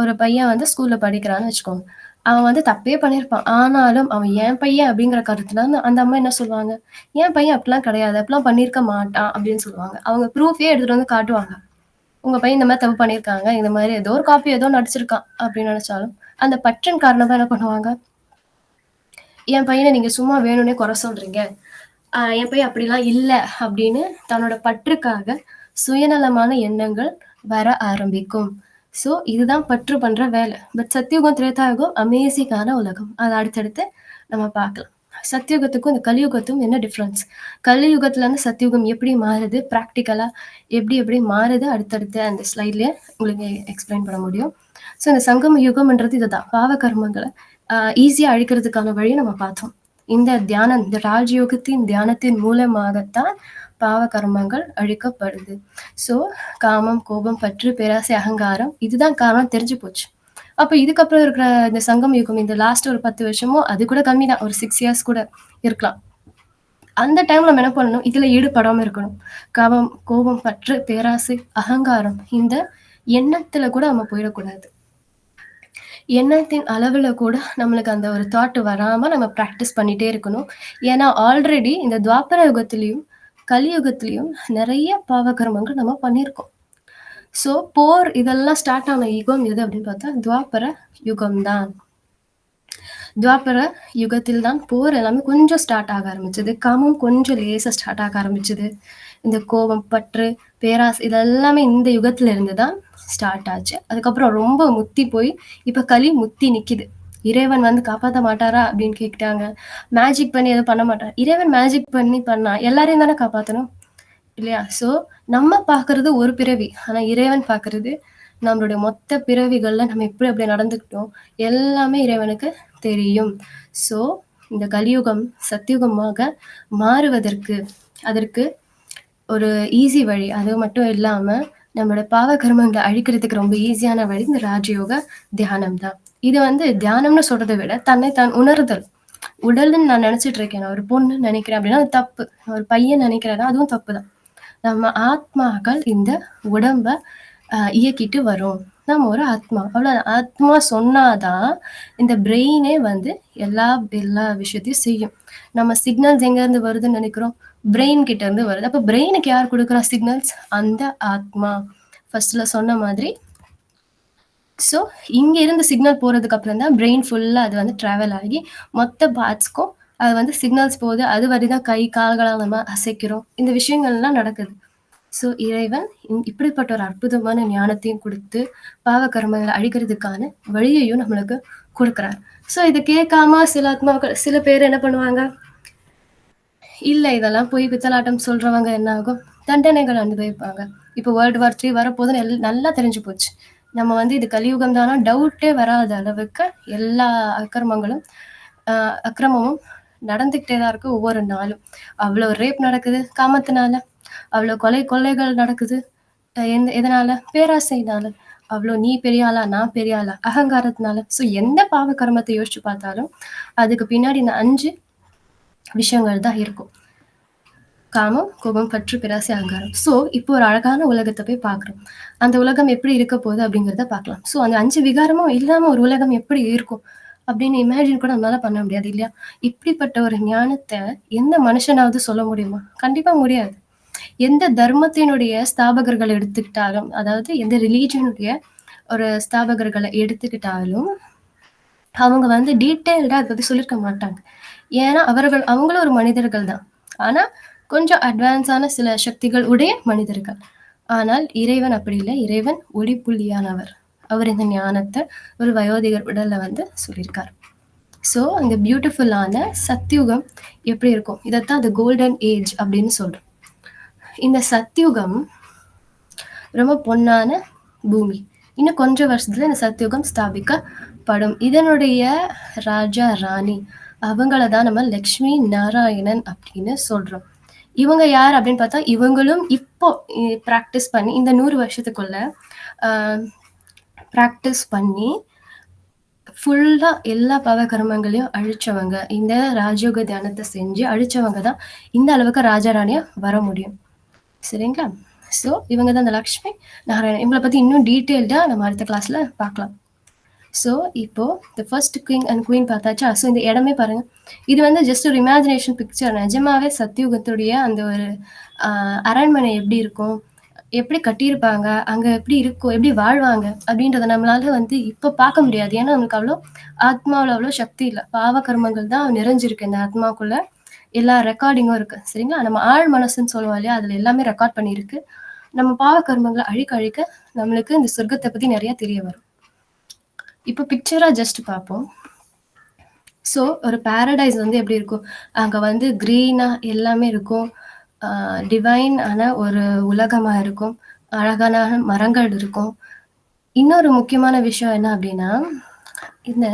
ஒரு பையன் வந்து ஸ்கூல்ல படிக்கிறான்னு வச்சுக்கோங்க. அவன் வந்து தப்பே பண்ணியிருப்பான். ஆனாலும் அவன் என் பையன் அப்படிங்கிற கருத்துல அந்த அம்மா என்ன சொல்லுவாங்க, "என் பையன் அப்படிலாம் கிடையாது. அப்படிலாம் பண்ணியிருக்க மாட்டான்" அப்படின்னு சொல்லுவாங்க. அவங்க ப்ரூஃபே எடுத்துட்டு வந்து காட்டுவாங்க. "உங்க பையன் இந்த மாரி தப்பு பண்ணியிருக்காங்க. இந்த மாரி ஏதோ ஒரு காப்பி ஏதோ நடிச்சிருக்கான்" அப்படின்னு நெனச்சாலும், அந்த பற்றின் காரணமா என்ன பண்ணுவாங்க, "என் பையன நீங்க சும்மா வேணும்னே குறை சொல்றீங்க. என் பையன் அப்படிலாம் இல்ல" அப்படின்னு தன்னோட பற்றுக்காக சுயநலமான எண்ணங்கள் வர ஆரம்பிக்கும். ஸோ இதுதான் பற்று பண்ற வேலை. பட் சத்தியுகம், திரேதாயுகம் அமேசிங்கான உலகம். அத அடுத்தடுத்து நம்ம பார்க்கலாம். சத்தியுகத்துக்கும் இந்த கலியுகத்துக்கும் என்ன டிஃபரன்ஸ்? கலியுகத்துலருந்து சத்தியுகம் எப்படி மாறுது? பிராக்டிகலா எப்படி எப்படி மாறுது? அடுத்தடுத்து அந்த ஸ்லைட்லயே உங்களுக்கு எக்ஸ்பிளைன் பண்ண முடியும். ஸோ இந்த சங்கம யுகம்ன்றது இதுதான். பாவ கர்மங்கள ஈஸியா அழிக்கிறதுக்கான வழிய நம்ம பார்த்தோம். இந்த தியானம், இந்த ராஜயோகத்தின் தியானத்தின் மூலமாகத்தான் பாவ கர்மங்கள் அழிக்கப்படுது. ஸோ காமம், கோபம், பற்று, பேராசை, அகங்காரம் இதுதான் காரணம் தெரிஞ்சு போச்சு. அப்ப இதுக்கப்புறம் இருக்கிற இந்த சங்கம் யுகம், இந்த லாஸ்ட் ஒரு 10 வருஷமோ அது கூட கம்மி தான். ஒரு 6 இயர்ஸ் கூட இருக்கலாம். அந்த டைம்ல நம்ம என்ன பண்ணணும்? இதுல ஈடுபடாம இருக்கணும். காமம், கோபம், பற்று, பேராசை, அகங்காரம் இந்த எண்ணத்துல கூட நம்ம போயிடக்கூடாது. எண்ணத்தின் அளவுல கூட நம்மளுக்கு அந்த ஒரு தாட் வராம நம்ம பிராக்டிஸ் பண்ணிட்டே இருக்கணும். ஏன்னா, ஆல்ரெடி இந்த துவாபர யுகத்திலயும், கலியுகத்திலயும் நெறைய பாவ கர்மங்கள் நம்ம பண்ணியிருக்கோம். ஸோ, போர் இதெல்லாம் ஸ்டார்ட் ஆன யுகம் எது அப்படின்னு பார்த்தா, துவாபர யுகம் தான். துவாபர யுகத்தில் தான் போர் எல்லாமே கொஞ்சம் ஸ்டார்ட் ஆக ஆரம்பிச்சது. காமம் கொஞ்சம் லேசா ஸ்டார்ட் ஆக ஆரம்பிச்சது. இந்த கோபம், பற்று, பேராசை இது எல்லாமே இந்த யுகத்துல இருந்து தான் ஸ்டார்ட் ஆச்சு. அதுக்கப்புறம் ரொம்ப முத்தி போய், இப்ப கலி முத்தி நிக்குது. இறைவன் வந்து காப்பாத்த மாட்டாரா? அப்படின்னு கேட்டாங்க. மேஜிக் பண்ணி எதுவும் பண்ண மாட்டார். இறைவன் மேஜிக் பண்ணி பண்ணா எல்லாரையும் தானே காப்பாத்தணும். இல்லையா? ஸோ, நம்ம பார்க்குறது ஒரு பிறவி. ஆனா இறைவன் பார்க்குறது நம்மளுடைய மொத்த பிறவிகள்ல நம்ம எப்படி எப்படி நடந்துக்கிட்டோம், எல்லாமே இறைவனுக்கு தெரியும். ஸோ, இந்த கலியுகம் சத்தியுகமாக மாறுவதற்கு, அதற்கு ஒரு ஈஸி வழி. அது மட்டும் இல்லாம, நம்மளோட பாவ கர்மங்கள அழிக்கிறதுக்கு ரொம்ப ஈஸியான வழி இந்த ராஜயோக தியானம் தான். இது வந்து தியானம்னு சொல்றத விட, தன்னை தான் உணருதல். உடல்ன்னு நான் நெனச்சுட்டு இருக்கேன். நான் ஒரு பொண்ணுன்னு நெனைக்கிறேன் அப்படின்னா, அது தப்பு. நான் ஒரு பையன் நெனைக்கிறேன்னா, அதுவும் தப்பு தான். நம்ம ஆத்மாக்கள் இந்த உடம்ப இயக்கிட்டு வரும். நம்ம ஒரு ஆத்மா. அவ்வளோதான். ஆத்மா சொன்னாதான் இந்த பிரெயினே வந்து எல்லா எல்லா விஷயத்தையும் செய்யும். நம்ம சிக்னல்ஸ் எங்கேருந்து வருதுன்னு நெனைக்கிறோம்? பிரெயின் கிட்ட இருந்து வருது. அப்ப பிரெயினுக்கு யார் குடுக்குறா சிக்னல்ஸ்? அந்த ஆத்மா. ஃபர்ஸ்ட்ல சொன்ன மாதிரி ஸோ, இங்க இருந்து சிக்னல் போறதுக்கு அப்புறம் தான் பிரெயின் ஃபுல்லா அது வந்து டிராவல் ஆகி மொத்த பார்ட்ஸ்க்கும் அது வந்து சிக்னல்ஸ் போகுது. அது வரை தான் கை, கால்கள நம்ம அசைக்கிறோம். இந்த விஷயங்கள்லாம் நடக்குது. ஸோ, இறைவன் இப்படிப்பட்ட ஒரு அற்புதமான ஞானத்தையும் குடுத்து, பாவ கர்மங்கள அழிக்கிறதுக்கான வழியையும் நம்மளுக்கு குடுக்குறார். ஸோ, இத கேட்காம சில ஆத்மாக்கள் சில பேர் என்ன பண்ணுவாங்க, இல்ல இதெல்லாம் பொய் பித்தலாட்டம் சொல்றவங்க என்ன ஆகும்? தண்டனைகள் அனுபவிப்பாங்க. இப்போ வேர்ல்டு வார் 3 வரப்போதுன்னு நல்லா தெரிஞ்சு போச்சு. நம்ம வந்து இது கலியுகம் தானா டவுட்டே வராத அளவுக்கு எல்லா அக்கிரமங்களும், அக்கிரமமும் நடந்துகிட்டே தான் இருக்கு ஒவ்வொரு நாளும். அவ்ளோ ரேப் நடக்குது காமத்தினால. அவ்ளோ கொலை கொள்ளைகள் நடக்குது. எதனால? பேராசையினால. அவ்ளோ நீ பெரிய ஆளா? நான் பெரிய ஆளா? அகங்காரத்தினால. ஸோ எந்த பாவ கர்மத்த யோசிச்சு பார்த்தாலும், அதுக்கு பின்னாடி இந்த 5 விஷயங்கள் தான் இருக்கும். காமம், கோபம், பற்று, பேராசை, அகங்காரம். ஸோ, இப்போ ஒரு அழகான உலகத்த போய் பார்க்குறோம். அந்த உலகம் எப்படி இருக்க போகுது அப்படிங்கிறத பார்க்கலாம். ஸோ, அந்த 5 விகாரமும் இல்லாம ஒரு உலகம் எப்படி இருக்கும்? அப்படின்னு இமேஜின் கூட நம்மளால பண்ண முடியாது இல்லையா? இப்படிப்பட்ட ஒரு ஞானத்த எந்த மனுஷனாவது சொல்ல முடியுமா? கண்டிப்பா முடியாது. எந்த தர்மத்தினுடைய ஸ்தாபகர்கள் எடுத்துக்கிட்டாலும், அதாவது எந்த ரிலிஜியனுடைய ஒரு ஸ்தாபகர்கள எடுத்துக்கிட்டாலும், அவங்க வந்து டீட்டெயில்டா அத பத்தி சொல்லியிருக்க மாட்டாங்க. ஏன்னா, அவங்களும் ஒரு மனிதர்கள் தான். ஆனா, கொஞ்சம் அட்வான்ஸான சில சக்திகள் உடைய மனிதர்கள். ஆனால், இறைவன் அப்படி இல்ல. இறைவன் ஒளிப்புள்ளியானவர். அவர் இந்த ஞானத்த ஒரு வயோதிகர் உடல்ல வந்து சொல்லியிருக்கார். ஸோ, இந்த பியூட்டிஃபுல்லான சத்யுகம் எப்படி இருக்கும்? இதத்தான் தி கோல்டன் ஏஜ் அப்படின்னு சொல்றோம். இந்த சத்யுகம் ரொம்ப பொன்னான பூமி. இன்னும் கொஞ்சம் வருஷத்துல இந்த சத்யுகம் ஸ்தாபிக்கப்படும். இதனுடைய ராஜா, ராணி அவங்கள தான் நம்ம லக்ஷ்மி நாராயணன் அப்படின்னு சொல்றோம். இவங்க யார் அப்படின்னு பார்த்தா, இவங்களும் இப்போ பிராக்டிஸ் பண்ணி இந்த 100 வருஷத்துக்குள்ள அ பிராக்டிஸ் பண்ணி ஃபுல்லா எல்லா பாவ கர்மங்களையும் அழிச்சவங்க. இந்த ராஜயோக தியானத்த செஞ்சு அழிச்சவங்க தான் இந்த அளவுக்கு ராஜா, ராணியா வர முடியும். சரிங்களா? ஸோ இவங்க தான் இந்த லக்ஷ்மி நாராயணன். இவங்கள பத்தி இன்னும் டீட்டெயில்டா நம்ம அடுத்த கிளாஸ்ல பார்க்கலாம். ஸோ இப்போ the first king and queen பார்த்தாச்சா? ஸோ இந்த இடமே பாருங்க. இது வந்து ஜஸ்ட் ஒரு இமேஜினேஷன் பிக்சர். நிஜமாவே சத்தியுகத்துடைய அந்த ஒரு அரண்மனை எப்படி இருக்கும்? எப்படி கட்டியிருப்பாங்க? அங்க எப்படி இருக்கும்? எப்படி வாழ்வாங்க? அப்படின்றத நம்மளால வந்து இப்ப பார்க்க முடியாது. ஏன்னா, நமக்கு அவ்ளோ ஆத்மாவுல அவ்ளோ சக்தி இல்ல. பாவ கர்மங்கள் தான் நிறைஞ்சிருக்கு இந்த ஆத்மாக்குள்ள. எல்லா ரெக்கார்டிங்கும் இருக்கு. சரிங்களா? நம்ம ஆழ் மனசுன்னு சொல்லுவோம் இல்லையா? அதுல எல்லாமே ரெக்கார்ட் பண்ணியிருக்கு. நம்ம பாவ கர்மங்கள அழிக்க, அழிக்க நம்மளுக்கு இந்த சொர்க்கத்த பத்தி நெறைய தெரிய வரும். இப்போ பிக்சரா ஜஸ்ட் பார்ப்போம். ஸோ ஒரு பாரடைஸ் வந்து எப்படி இருக்கும்? அங்க வந்து கிரீனா எல்லாமே இருக்கும். டிவைன் ஆன ஒரு உலகமா இருக்கும். அழகான மரங்கள் இருக்கும். இன்னொரு முக்கியமான விஷயம் என்ன அப்படின்னா, இந்த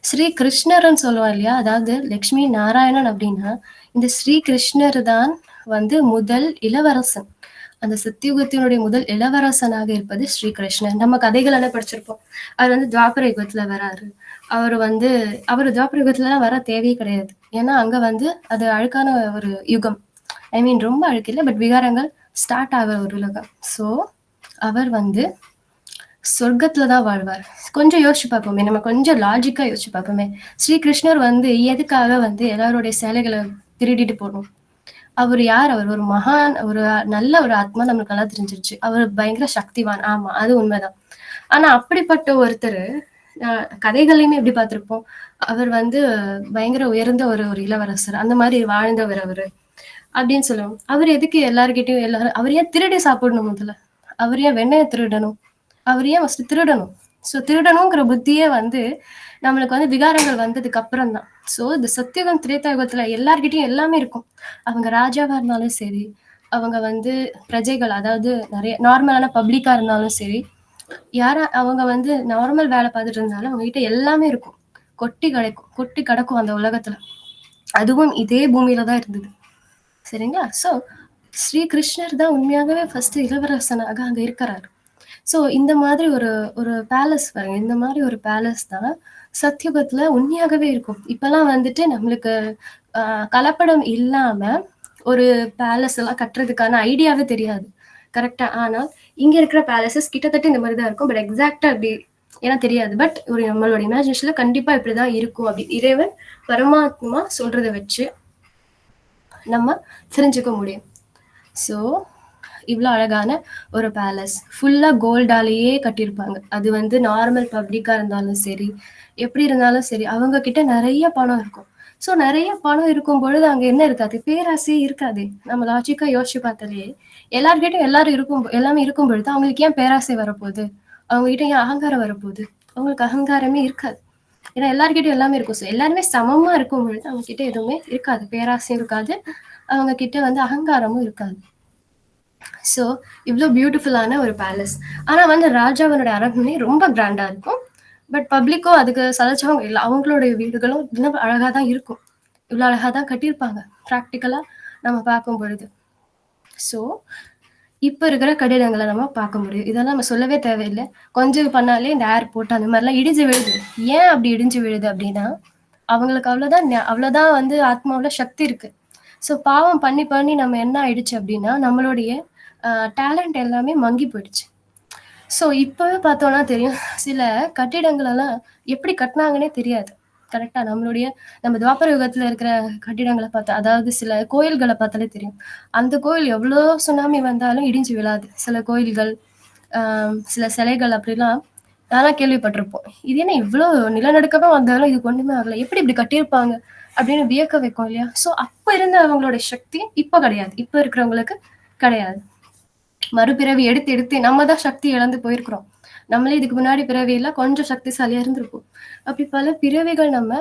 ஸ்ரீ கிருஷ்ணர்ன்னு சொல்லுவோம் இல்லையா? அதாவது லக்ஷ்மி நாராயணன் அப்படின்னா, இந்த ஸ்ரீ கிருஷ்ணர் தான் வந்து முதல் இளவரசன். அந்த சத்தியுகத்தினுடைய முதல் இளவரசனாக இருப்பது ஸ்ரீ கிருஷ்ணர். நம்ம கதைகள் எல்லாம் படிச்சிருப்போம். அவர் வந்து துவாபர யுகத்துல வராரு. அவரு வந்து அவரு துவாபர யுகத்துலலாம் வர தேவையே கிடையாது. ஏன்னா, அங்க வந்து அது அழுக்கான ஒரு யுகம். ஐ மீன் ரொம்ப அழுக்கு இல்ல. பட் விகாரங்கள் ஸ்டார்ட் ஆகுற ஒரு உலகம். ஸோ, அவர் வந்து சொர்க்கத்துல தான் வாழ்வார். கொஞ்சம் யோசிச்சு பார்ப்போமே. நம்ம கொஞ்சம் லாஜிக்கா யோசிச்சு பார்ப்போமே. ஸ்ரீ கிருஷ்ணர் வந்து எதுக்காக வந்து எல்லாருடைய சேலைகள திருடிட்டு போணும்? அவரு யார்? அவர் ஒரு மகான், ஒரு நல்ல ஒரு ஆத்மா நம்மளுக்கு நல்லா தெரிஞ்சிருச்சு. அவரு பயங்கர சக்திவான். ஆமா, அது உண்மைதான். ஆனா அப்படிப்பட்ட ஒருத்தரு அ கதைகள்லயுமே எப்படி பார்த்திருப்போம். அவர் வந்து பயங்கர உயர்ந்த ஒரு ஒரு இளவரசர். அந்த மாரி வாழ்ந்தவர் அவரு. அப்படின்னு சொல்லுவோம். அவரு எதுக்கு எல்லார்கிட்டயும் எல்லாரும் அவர் ஏன் திருடி சாப்பிடணும் முதல்ல? அவர் ஏன் வெண்ணெய திருடணும்? அவர் ஏன் ஃபர்ஸ்ட்டு திருடணும்? ஸோ திருடணுங்கிற புத்தியே வந்து நம்மளுக்கு வந்து விகாரங்கள் வந்ததுக்கு அப்புறம் தான். ஸோ இந்த சத்தியுகம், திரேதா யுகத்துல எல்லார்கிட்டயும் எல்லாமே இருக்கும். அவங்க ராஜாவா இருந்தாலும் சரி, அவங்க வந்து பிரஜைகள் அதாவது நெறைய நார்மலான பப்ளிக்கா இருந்தாலும் சரி, அவங்க வந்து நார்மல் வேல பார்த்துட்டு இருந்தாலும் அவங்க கிட்ட எல்லாமே இருக்கும். கொட்டி கிடக்கும் அந்த உலகத்துல. அதுவும் இதே பூமியில தான் இருந்தது. சரிங்களா? ஸோ ஸ்ரீ கிருஷ்ணர் தான் உண்மையாகவே ஃபர்ஸ்ட்டு இளவரசனாக அங்க இருக்கிறாரு. ஸோ இந்த மாதிரி ஒரு ஒரு பேலஸ் பாருங்க. இந்த மாதிரி ஒரு பேலஸ் தான் சத்யுகத்துல உண்மையாகவே இருக்கும். இப்பலாம் வந்துட்டு நம்மளுக்கு அ கலப்படம் இல்லாம ஒரு பேலஸ் எல்லாம் கட்டுறதுக்கான ஐடியாவே தெரியாது. கரெக்ட்டா? ஆனா, இங்க இருக்கிற பேலஸஸ் கிட்டத்தட்ட இந்த மாரி தான் இருக்கும். பட் எக்ஸாக்ட்டா அப்படி ஏன்னா தெரியாது. பட் ஒரு நம்மளோட இமேஜினேஷன்ல கண்டிப்பா இப்படிதான் இருக்கும் அப்படி இறைவன், பரமாத்மா சொல்றத வச்சு நம்ம தெரிஞ்சுக்க முடியும். ஸோ இவ்ளோ அழகான ஒரு பேலஸ். ஃபுல்லா கோல்டாலேயே கட்டியிருப்பாங்க. அது வந்து நார்மல் பப்ளிக்கா இருந்தாலும் சரி, எப்படி இருந்தாலும் சரி, அவங்க கிட்ட நெறைய பணம் இருக்கும். ஸோ நெறைய பணம் இருக்கும் பொழுது அங்க என்ன இருக்காது? பேராசையே இருக்காதே. நம்ம லாஜிக்கா யோசிச்சு பார்த்தாலே, எல்லார்கிட்டயும் எல்லாமே இருக்கும் பொழுது அவங்களுக்கு ஏன் பேராசை வரப்போது? அவங்க கிட்ட ஏன் அகங்காரம் வரப்போது? அவங்களுக்கு அகங்காரமே இருக்காது. ஏன்னா எல்லார்கிட்டயும் எல்லாமே இருக்கும். ஸோ எல்லாருமே சமமா இருக்கும் பொழுது அவங்க கிட்ட எதுவுமே இருக்காது. பேராசையும் இருக்காது. அவங்க கிட்ட வந்து அகங்காரமும் இருக்காது. ஸோ இவ்ளோ பியூட்டிஃபுல்லான ஒரு பேலஸ். ஆனா வந்து ராஜாவினோட அரண்மனை ரொம்ப கிராண்டா இருக்கும். பட் பப்ளிக்கும் அதுக்கு சலைச்சவங்க இல்ல. அவங்களுடைய வீடுகளும் இன்னும் அழகா தான் இருக்கும். இவ்ளோ அழகா தான் கட்டியிருப்பாங்க. பிராக்டிகலா நம்ம பார்க்கும் பொழுது. ஸோ இப்ப இருக்கிற கட்டிடங்கள நம்ம பார்க்க முடியும். இதெல்லாம் நம்ம சொல்லவே தேவையில்ல. கொஞ்சம் பண்ணாலே இந்த ஏர்போர்ட் அந்த மாரிலாம் இடிஞ்சு விழுது. ஏன் அப்படி இடிஞ்சு விழுது அப்படின்னா, அவங்களுக்கு அவ்வளோதான் வந்து ஆத்மாவுல சக்தி இருக்கு. ஸோ பாவம் பண்ணி, பண்ணி நம்ம என்ன ஆயிடுச்சு அப்படின்னா, நம்மளுடைய டேலண்ட் எல்லாமே மங்கி போயிடுச்சு. ஸோ இப்பவே பார்த்தோம்னா தெரியும். சில கட்டிடங்கள் எல்லாம் எப்படி கட்டுனாங்கன்னே தெரியாது. கரெக்ட்டா நம்ம துவாபர யுகத்துல இருக்கிற கட்டிடங்கள பார்த்தா அதாவது சில கோயில்கள பார்த்தாலே தெரியும். அந்த கோயில் எவ்வளோ சுனாமி வந்தாலும் இடிஞ்சு விழாது. சில கோயில்கள், அ சில சிலைகள் அப்படிலாம் நான்லாம் கேள்விப்பட்டிருப்போம். இது என்ன இவ்ளோ நிலநடுக்கமே வந்தாலும் இதுக்கு ஒண்ணுமே ஆகல. எப்படி இப்படி கட்டியிருப்பாங்க? அப்படின்னு வியக்க வைக்கும் இல்லையா? ஸோ அப்ப இருந்த அவங்களோட சக்தி இப்ப கிடையாது. இப்ப இருக்கிறவங்களுக்கு கிடையாது. மறுபிறவி எடுத்து எடுத்து நம்ம தான் சக்தி இழந்து போயிருக்கிறோம். நம்மளே இதுக்கு முன்னாடி பிறவியில கொஞ்சம் சக்திசாலியா இருந்திருப்போம். அப்படி பல பிறவிகள் நம்ம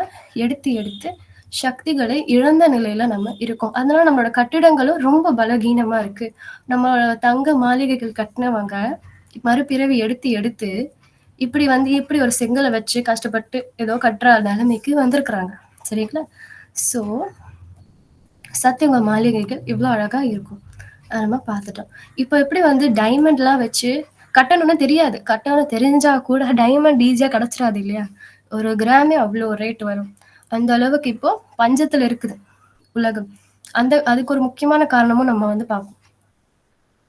எடுத்து எடுத்து சக்திகளை இழந்த நிலையில நம்ம இருக்கோம். அதனால நம்மளோட கட்டிடங்களும் ரொம்ப பலகீனமா இருக்கு. நம்ம தங்க மாளிகைகள் கட்டினவங்க மறுபிறவி எடுத்து எடுத்து இப்படி ஒரு செங்கல வச்சு கஷ்டப்பட்டு ஏதோ கட்டுற நிலைமைக்கு வந்திருக்கிறாங்க. சரிங்களா? ஸோ சத்தியங்க மாளிகைகள் இவ்ளோ அழகா இருக்கும். நம்ம பார்த்துட்டோம். இப்போ எப்படி வந்து டைமண்ட்லாம் வச்சு கட்டணும்னு தெரியாது. கட்டணும்னு தெரிஞ்சா கூட டைமண்ட் ஈஸியா கிடைச்சிராது இல்லையா? ஒரு கிராமே அவ்ளோ ரேட் வரும். அந்த அளவுக்கு இப்போ பஞ்சத்துல இருக்குது உலகம். அதுக்கு ஒரு முக்கியமான காரணமும் நம்ம வந்து பார்ப்போம்.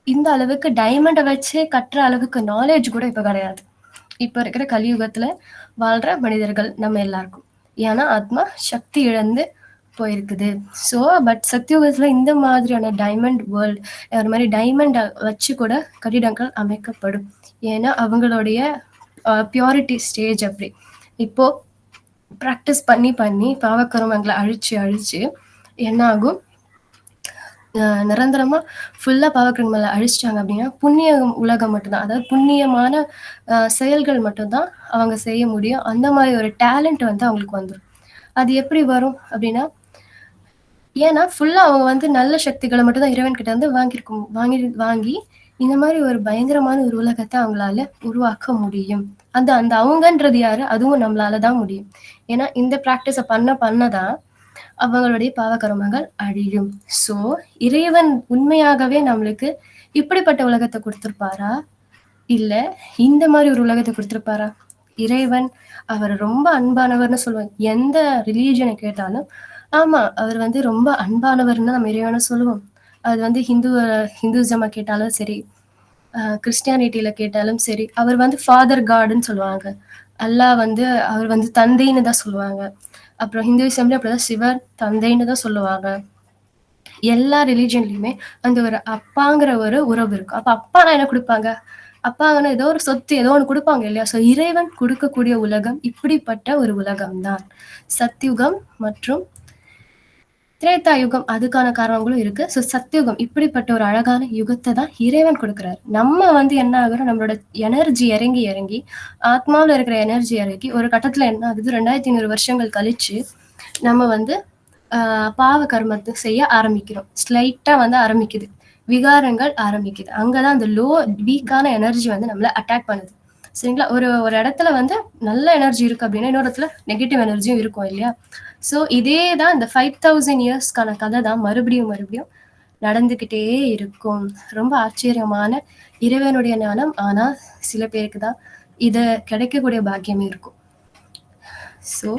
இந்த அளவுக்கு டைமண்ட வச்சே கட்டுற அளவுக்கு நாலேட்ஜ் கூட இப்ப கிடையாது. இப்ப இருக்கிற கலியுகத்துல வாழ்ற மனிதர்கள் நம்ம எல்லாருக்கும். ஏன்னா, ஆத்மா சக்தி இழந்து போயிருக்குது. ஸோ, பட் சத்தியுகத்துல இந்த மாதிரியான டைமண்ட் வேர்ல்ட் அது மாரி டைமண்ட வச்சு கூட கட்டிடங்கள் அமைக்கப்படும். ஏன்னா, அவங்களுடைய பியூரிட்டி ஸ்டேஜ் அப்படி. இப்போ பிராக்டிஸ் பண்ணி, பண்ணி பாவக்கருமங்கள அழிச்சு, அழிச்சு என்ன ஆகும்? நிரந்தரமா ஃபுல்லா பாவக்கிரமங்கள அழிச்சிட்டாங்க அப்படின்னா, புண்ணிய உலகம் மட்டும் தான். அதாவது புண்ணியமான செயல்கள் மட்டும் தான் அவங்க செய்ய முடியும். அந்த மாரி ஒரு டேலண்ட் வந்து அவங்களுக்கு வந்துரும். அது எப்படி வரும் அப்படின்னா, ஏன்னா ஃபுல்லா அவங்க வந்து நல்ல சக்திகள மட்டும் தான் இறைவன் கிட்ட இருந்து வாங்கி இந்த மாரி ஒரு பயங்கரமான ஒரு உலகத்த அவங்களால உருவாக்க முடியும். அந்த அந்த அவங்கன்றது யாரு? அதுவும் நம்மளால தான் முடியும். ஏன்னா இந்த பிராக்டிஸ பண்ண பண்ண தான் அவங்களுடைய பாவ கர்மங்கள் அழியும். ஸோ, இறைவன் உண்மையாகவே நம்மளுக்கு இப்படிப்பட்ட உலகத்த குடுத்திருப்பாரா? இல்ல இந்த மாரி ஒரு உலகத்த குடுத்திருப்பாரா? இறைவன் அவர் ரொம்ப அன்பானவர்ன்னு சொல்லுவோம். எந்த ரிலிஜியன கேட்டாலும், ஆமா அவர் வந்து ரொம்ப அன்பானவர்ன்னு தான் நம்ம இறைவன சொல்லுவோம். அது வந்து ஹிந்துயிசம கேட்டாலும் சரி, கிறிஸ்டியானிட்டில கேட்டாலும் சரி, அவர் வந்து ஃபாதர் காட்ன்னு சொல்லுவாங்க. அல்லாஹ் வந்து அவர் வந்து தந்தைன்னு தான் சொல்லுவாங்க. அப்புறம் ஹிந்துயிசம்லயும் அப்படிதான் சிவன் தந்தைன்னு தான் சொல்லுவாங்க. எல்லா ரிலிஜியன்லயுமே அந்த ஒரு அப்பாங்கிற ஒரு உறவு இருக்கும். அப்ப அப்பான்னா என்ன குடுப்பாங்க? அப்பாங்கன்னா ஏதோ ஒரு சொத்து ஏதோ ஒண்ணு குடுப்பாங்க இல்லையா? ஸோ இறைவன் குடுக்கக்கூடிய உலகம் இப்படிப்பட்ட ஒரு உலகம் தான். சத்யுகம் மற்றும் திரேதா யுகம் அதுக்கான காரணங்களும் இருக்கு. ஸோ சத்யுகம் இப்படிப்பட்ட ஒரு அழகான யுகத்த தான் இறைவன் குடுக்குறாரு. நம்ம வந்து என்ன ஆகுறோம், நம்மளோட எனர்ஜி இறங்கி, இறங்கி ஆத்மாவுல இருக்கிற எனர்ஜி இறங்கி ஒரு கட்டத்துல என்ன ஆகுது 2500 வருஷங்கள் கழிச்சு, நம்ம வந்து பாவ கர்மத்த செய்ய ஆரம்பிக்கிறோம். ஸ்லைட்டா வந்து ஆரம்பிக்குது. விகாரங்கள் ஆரம்பிக்குது. அங்க தான் அந்த வீக்கான எனர்ஜி வந்து நம்மள அட்டாக் பண்ணுது. சரிங்களா? ஒரு ஒரு இடத்துல வந்து நல்ல எனர்ஜி இருக்கு அப்படின்னா, இன்னொரு இடத்துல நெகட்டிவ் எனர்ஜியும் இருக்கும் இல்லையா? ஸோ இதே தான் இந்த 5000 இயர்ஸ்க்கான கதை தான் மறுபடியும், மறுபடியும் நடந்துகிட்டே இருக்கும். ரொம்ப ஆச்சரியமான இறைவனுடைய ஞானம். ஆனா, சில பேருக்கு தான் இத கிடைக்கக்கூடிய பாக்கியமே இருக்கும். ஸோ,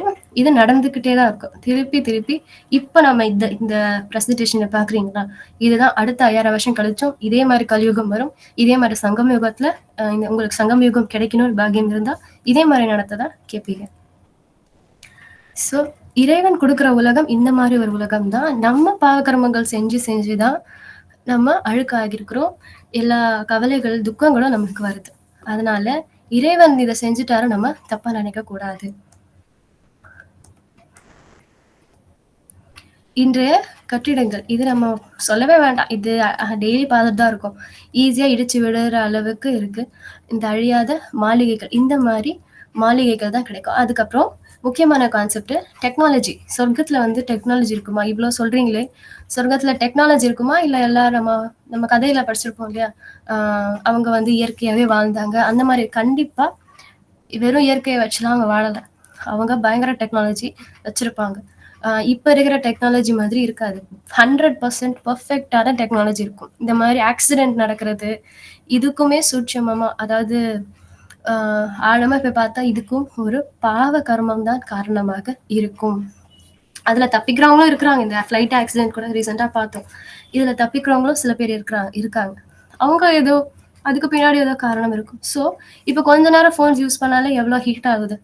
இது நடந்துகிட்டே தான் இருக்கும். திருப்பி, திருப்பி இப்ப நம்ம இந்த இந்த பிரசன்டேஷன பார்க்குறீங்களா? இதுதான் அடுத்த 5000 வருஷம் கழிச்சும் இதே மாரி கலியுகம் வரும். இதே மாரி சங்கம் யுகத்துல இந்த உங்களுக்கு சங்கம் யுகம் கிடைக்கணும்னு பாக்கியம் இருந்தா, இதே மாரி நடத்த தான் கேட்பீங்க. ஸோ, இறைவன் குடுக்குற உலகம் இந்த மாரி ஒரு உலகம் தான். நம்ம பாவகர்மங்கள் செஞ்சு, செஞ்சு தான் நம்ம அழுக்காகியிருக்கிறோம். எல்லா கவலைகள், துக்கங்களும் நமக்கு வருது. அதனால இறைவன் இத செஞ்சுட்டாரு நம்ம தப்பா நினைக்கக் கூடாது. இன்றைய கட்டிடங்கள். இது நம்ம சொல்லவே வேண்டாம். இது டெய்லி பார்த்துட்டு தான் இருக்கோம். ஈஸியா இடிச்சு விழுற அளவுக்கு இருக்கு. இந்த அழியாத மாளிகைகள். இந்த மாரி மாளிகைகள் தான் கிடைக்கும். அதுக்கப்புறம் முக்கியமான கான்செப்ட் டெக்னாலஜி. சொர்க்கத்துல வந்து டெக்னாலஜி இருக்குமா? இவ்ளோ சொல்றீங்களே! சொர்க்கத்துல டெக்னாலஜி இருக்குமா? இல்ல எல்லாரும் நம்ம நம்ம கதையில படிச்சிருப்போம் இல்லையா? ஆ அவங்க வந்து இயற்கையாவே வாழ்ந்தாங்க. அந்த மாரி கண்டிப்பா வெறும் இயற்கைய வச்சுலாம் அவங்க வாழல. அவங்க பயங்கர டெக்னாலஜி வச்சிருப்பாங்க. இப்ப இருக்கிற டெக்னாலஜி மாதிரி இருக்காது. 100% பெர்ஃபெக்ட்டான டெக்னாலஜி இருக்கும். இந்த மாரி ஆக்சிடென்ட் நடக்கிறது, இதுக்குமே சூட்சமமா அதாவது அ ஆழமா போய் பார்த்தா இதுக்கும் ஒரு பாவ கர்மம் தான் காரணமாக இருக்கும். அதுல தப்பிக்கிறவங்களும் இருக்கிறாங்க. இந்த ஃப்ளைட் ஆக்சிடென்ட் கூட ரீசென்ட்டா பார்த்தோம். இதுல தப்பிக்கிறவங்களும் சில பேர் இருக்காங்க. அவங்க ஏதோ அதுக்கு பின்னாடி ஏதோ காரணம் இருக்கும். ஸோ, இப்ப கொஞ்ச நேரம் ஃபோன்ஸ் யூஸ் பண்ணாலே எவ்ளோ ஹீட் ஆகுது.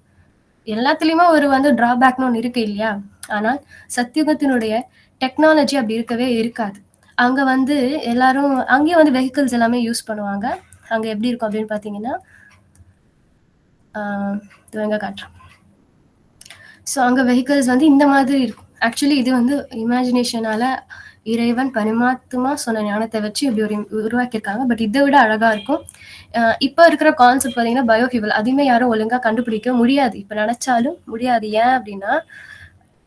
எல்லாத்துலயுமே ஒரு வந்து டிராபேக்ன்னு ஒண்ணு இருக்கு இல்லையா? ஆனால் சத்தியுகத்தினுடைய டெக்னாலஜி அப்படி இருக்கவே இருக்காது. அங்க வந்து எல்லாரும் அங்கேயும் வந்து வெஹிக்கிள்ஸ் எல்லாமே யூஸ் பண்ணுவாங்க. அங்க எப்படி இருக்கும் அப்படின்னு பார்த்தீங்கன்னா, ஆ இதோ எங்க காட்டுறேன். ஸோ அங்க வெஹிக்கிள்ஸ் வந்து இந்த மாதிரி இருக்கும். ஆக்சுவலி இது வந்து இமேஜினேஷனால இறைவன் பரமாத்மா சொன்ன ஞானத்த வச்சு இப்படி ஒரு உருவாக்கியிருக்காங்க. பட் இத விட அழகா இருக்கும். இப்ப இருக்கிற கான்செப்ட் பார்த்தீங்கன்னா, பயோஃபியூவல் அதுவுமே யாரும் ஒழுங்கா கண்டுபிடிக்க முடியாது. இப்ப நெனச்சாலும் முடியாது. ஏன் அப்படின்னா,